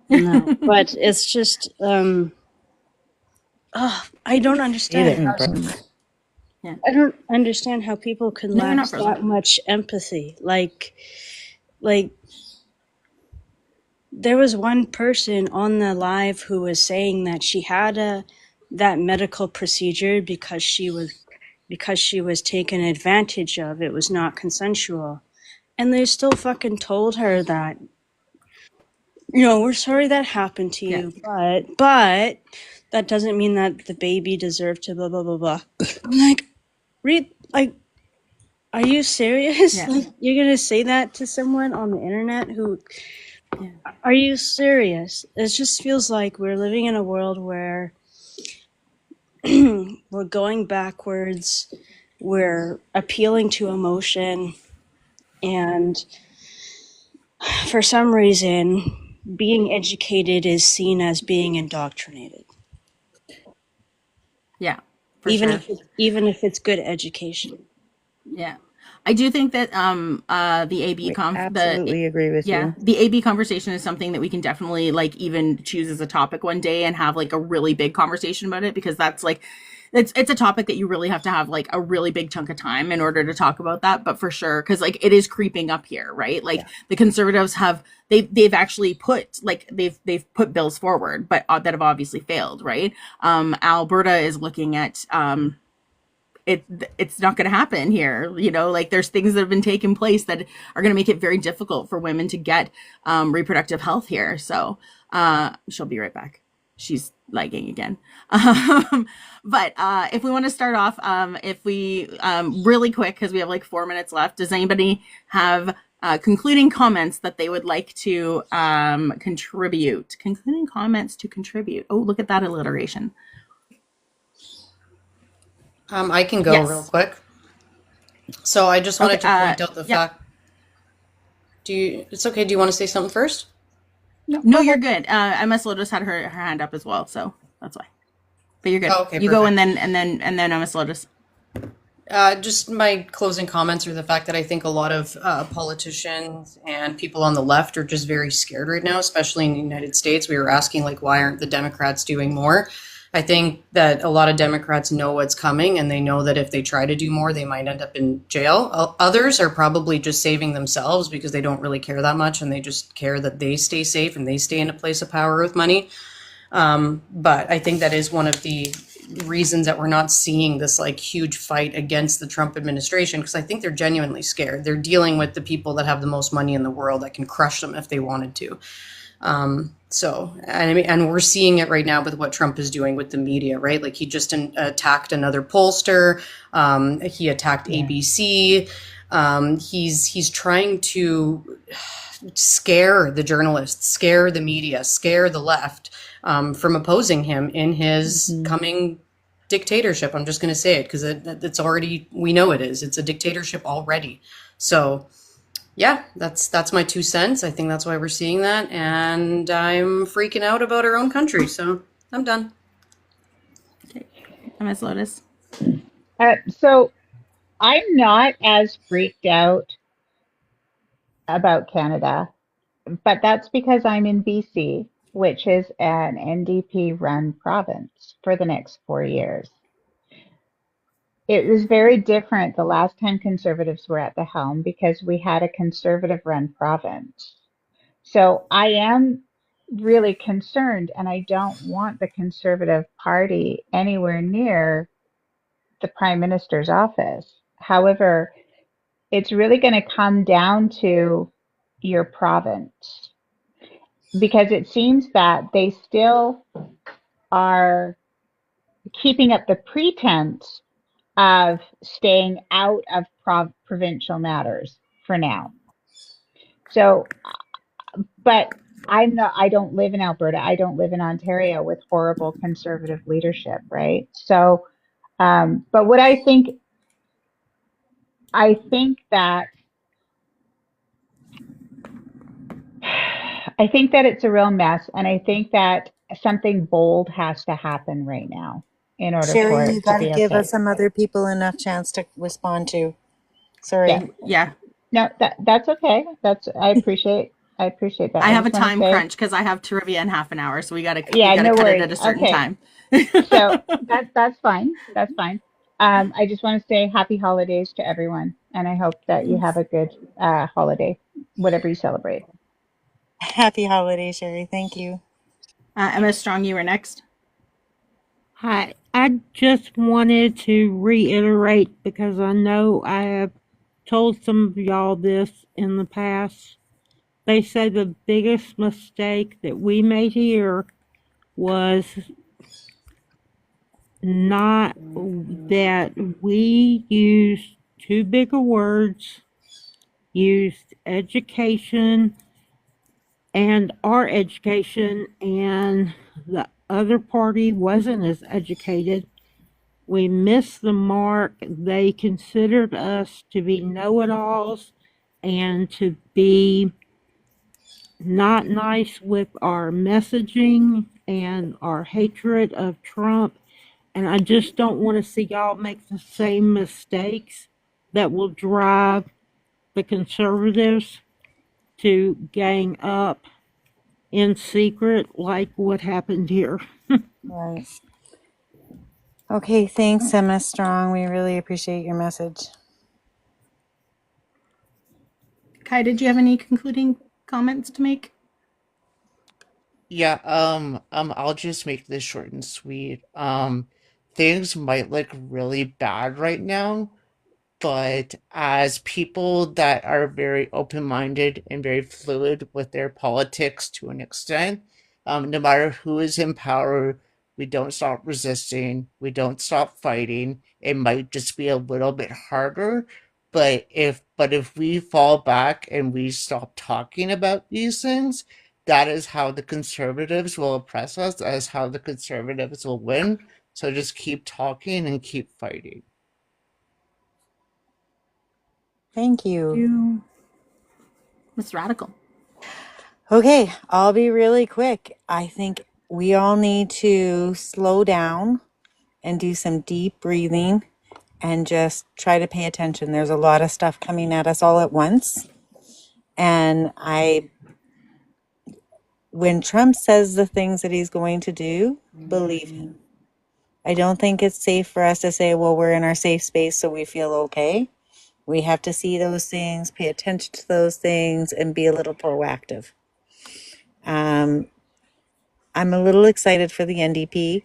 no. But it's just, I don't understand. Yeah. I don't understand how people can No, lack not frozen. that much empathy. Like there was one person on the live who was saying that she had that medical procedure because she was taken advantage of. It was not consensual. And they still fucking told her that, we're sorry that happened to you, but that doesn't mean that the baby deserved to blah blah blah blah. I'm like, are you serious? Yeah. Like, you're gonna say that to someone on the internet who are you serious? It just feels like we're living in a world where we're going backwards, we're appealing to emotion, and for some reason, being educated is seen as being indoctrinated. Yeah. Even if it's good education. Yeah. I do think that the AB absolutely agree with you. The AB conversation is something that we can definitely like even choose as a topic one day and have like a really big conversation about it, because that's like it's a topic that you really have to have like a really big chunk of time in order to talk about that. But for sure, because like it is creeping up here, right? Like the Conservatives have they've actually put like they've put bills forward, but that have obviously failed, right? Alberta is looking at it's not going to happen here. Like there's things that have been taking place that are going to make it very difficult for women to get reproductive health here. So she'll be right back. She's lagging again. But if we want to start off, if we really quick, because we have like 4 minutes left, does anybody have concluding comments that they would like to contribute? Concluding comments to contribute. Oh, look at that alliteration. I can go real quick. So I just wanted to point out the fact. It's okay. Do you want to say something first? No, you're good. MS Lotus had her hand up as well, so that's why. But you're good. Oh, okay, you perfect. go and then MS Lotus. Just my closing comments are the fact that I think a lot of politicians and people on the left are just very scared right now, especially in the United States. We were asking, like, why aren't the Democrats doing more? I think that a lot of Democrats know what's coming, and they know that if they try to do more, they might end up in jail. Others are probably just saving themselves because they don't really care that much, and they just care that they stay safe and they stay in a place of power with money. But I think that is one of the reasons that we're not seeing this like huge fight against the Trump administration, because I think they're genuinely scared. They're dealing with the people that have the most money in the world that can crush them if they wanted to. And we're seeing it right now with what Trump is doing with the media, right? Like he just attacked another pollster. He attacked ABC. He's trying to scare the journalists, scare the media, scare the left from opposing him in his coming dictatorship. I'm just going to say it because it's already, we know it is. It's a dictatorship already. So yeah, that's my 2 cents. I think that's why we're seeing that. And I'm freaking out about our own country. So I'm done. Okay. MS Lotus. So I'm not as freaked out about Canada, but that's because I'm in BC, which is an NDP-run province for the next 4 years. It was very different the last time Conservatives were at the helm because we had a Conservative-run province. So I am really concerned, and I don't want the Conservative Party anywhere near the Prime Minister's office. However, it's really going to come down to your province, because it seems that they still are keeping up the pretense of staying out of provincial matters for now. So, but I don't live in Alberta. I don't live in Ontario with horrible Conservative leadership, right? So, but what I think that it's a real mess, and I think that something bold has to happen right now in order for Sherry, it you to got to be give okay. us some other people enough chance to respond to. Sorry. Yeah. No, that's okay. I appreciate that. I I have a just want to time say, crunch because I have trivia in half an hour, so we yeah, gotta no cut it worries. at a certain Okay, time. so that's fine. That's fine. I just want to say happy holidays to everyone, and I hope that you have a good holiday, whatever you celebrate. Happy holidays, Sherry. Thank you. Emma Strong, you were next. Hi, I just wanted to reiterate because I know I have told some of y'all this in the past. They say the biggest mistake that we made here was not that we used too big of words, used education and our education, and the other party wasn't as educated. We missed the mark. They considered us to be know it alls and to be not nice with our messaging and our hatred of Trump. And I just don't want to see y'all make the same mistakes that will drive the conservatives to gang up in secret like what happened here. Right. Okay, thanks, Emma Strong. We really appreciate your message. Kai, did you have any concluding comments to make? Yeah, I'll just make this short and sweet. Things might look really bad right now, but as people that are very open-minded and very fluid with their politics to an extent, no matter who is in power, we don't stop resisting, we don't stop fighting. It might just be a little bit harder, but if we fall back and we stop talking about these things, that is how the conservatives will oppress us. That is how the conservatives will win. So just keep talking and keep fighting. Thank you. Miss Radical. Okay, I'll be really quick. I think we all need to slow down and do some deep breathing and just try to pay attention. There's a lot of stuff coming at us all at once. And when Trump says the things that he's going to do, believe him. I don't think it's safe for us to say, well, we're in our safe space, so we feel okay. We have to see those things, pay attention to those things, and be a little proactive. I'm a little excited for the NDP.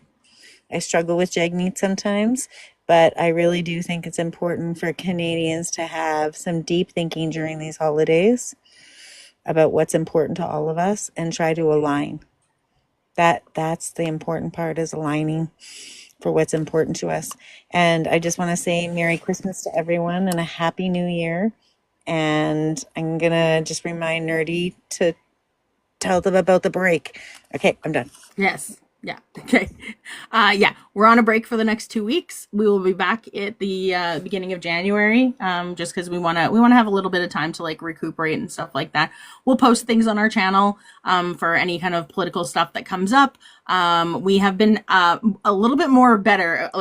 I struggle with Jagmeet sometimes, but I really do think it's important for Canadians to have some deep thinking during these holidays about what's important to all of us and try to align. That's the important part, is aligning for what's important to us. And I just want to say Merry Christmas to everyone and a Happy New Year. And I'm going to just remind Nerdy to tell them about the break. Okay, I'm done. Yes. Yeah. Okay. Yeah, we're on a break for the next 2 weeks. We will be back at the beginning of January, just because we want to have a little bit of time to like recuperate and stuff like that. We'll post things on our channel for any kind of political stuff that comes up. We have been a little bit a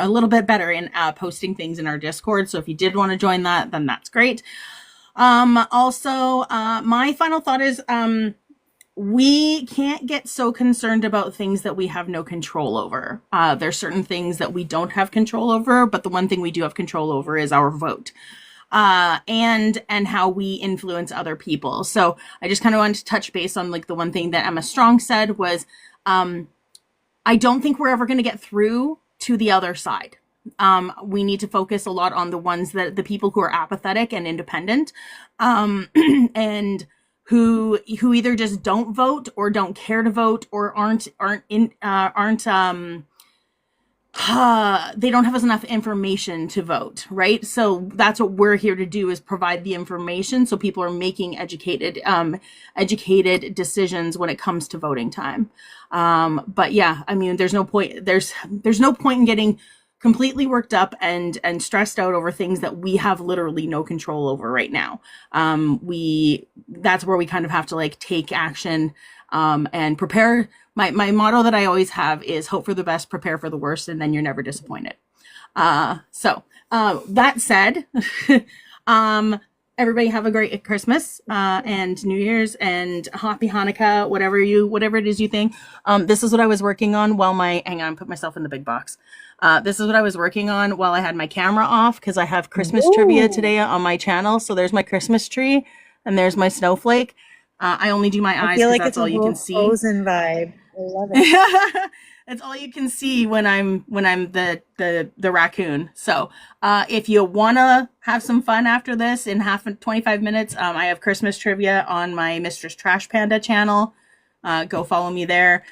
little bit better in posting things in our Discord. So if you did want to join that, then that's great. Also, my final thought is we can't get so concerned about things that we have no control over. There's certain things that we don't have control over, but the one thing we do have control over is our vote. And how we influence other people. So I just kind of wanted to touch base on like the one thing that Emma Strong said was, I don't think we're ever going to get through to the other side. We need to focus a lot on the people who are apathetic and independent, and who either just don't vote or don't care to vote or they don't have enough information to vote, right? So that's what we're here to do, is provide the information so people are making educated decisions when it comes to voting time. But yeah, I mean, there's no point in getting completely worked up and stressed out over things that we have literally no control over right now. That's where we kind of have to like take action and prepare. My motto that I always have is hope for the best, prepare for the worst, and then you're never disappointed. So that said, everybody have a great Christmas and New Year's and happy Hanukkah, whatever it is you think. This is what I was working on while hang on, put myself in the big box. This is what I was working on while I had my camera off because I have Christmas trivia today on my channel. So there's my Christmas tree and there's my snowflake. I only do my I eyes feel because like that's it's a all you whole can see. Frozen vibe. I love it. It's all you can see when I'm the raccoon. So if you wanna have some fun after this in 25 minutes, I have Christmas trivia on my Mistress Trash Panda channel. Go follow me there.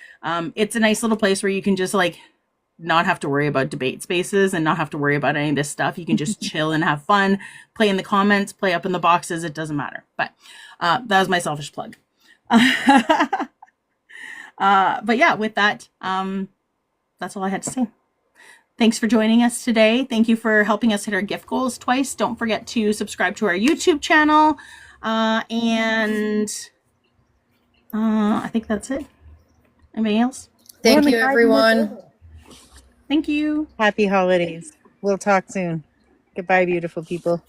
It's a nice little place where you can just like not have to worry about debate spaces and not have to worry about any of this stuff. You can just chill and have fun, play in the comments, play up in the boxes. It doesn't matter. But that was my selfish plug. But yeah, with that, that's all I had to say. Thanks for joining us today. Thank you for helping us hit our gift goals twice. Don't forget to subscribe to our YouTube channel. And I think that's it. Anybody else? Thank you, everyone. Thank you. Happy holidays. We'll talk soon. Goodbye, beautiful people.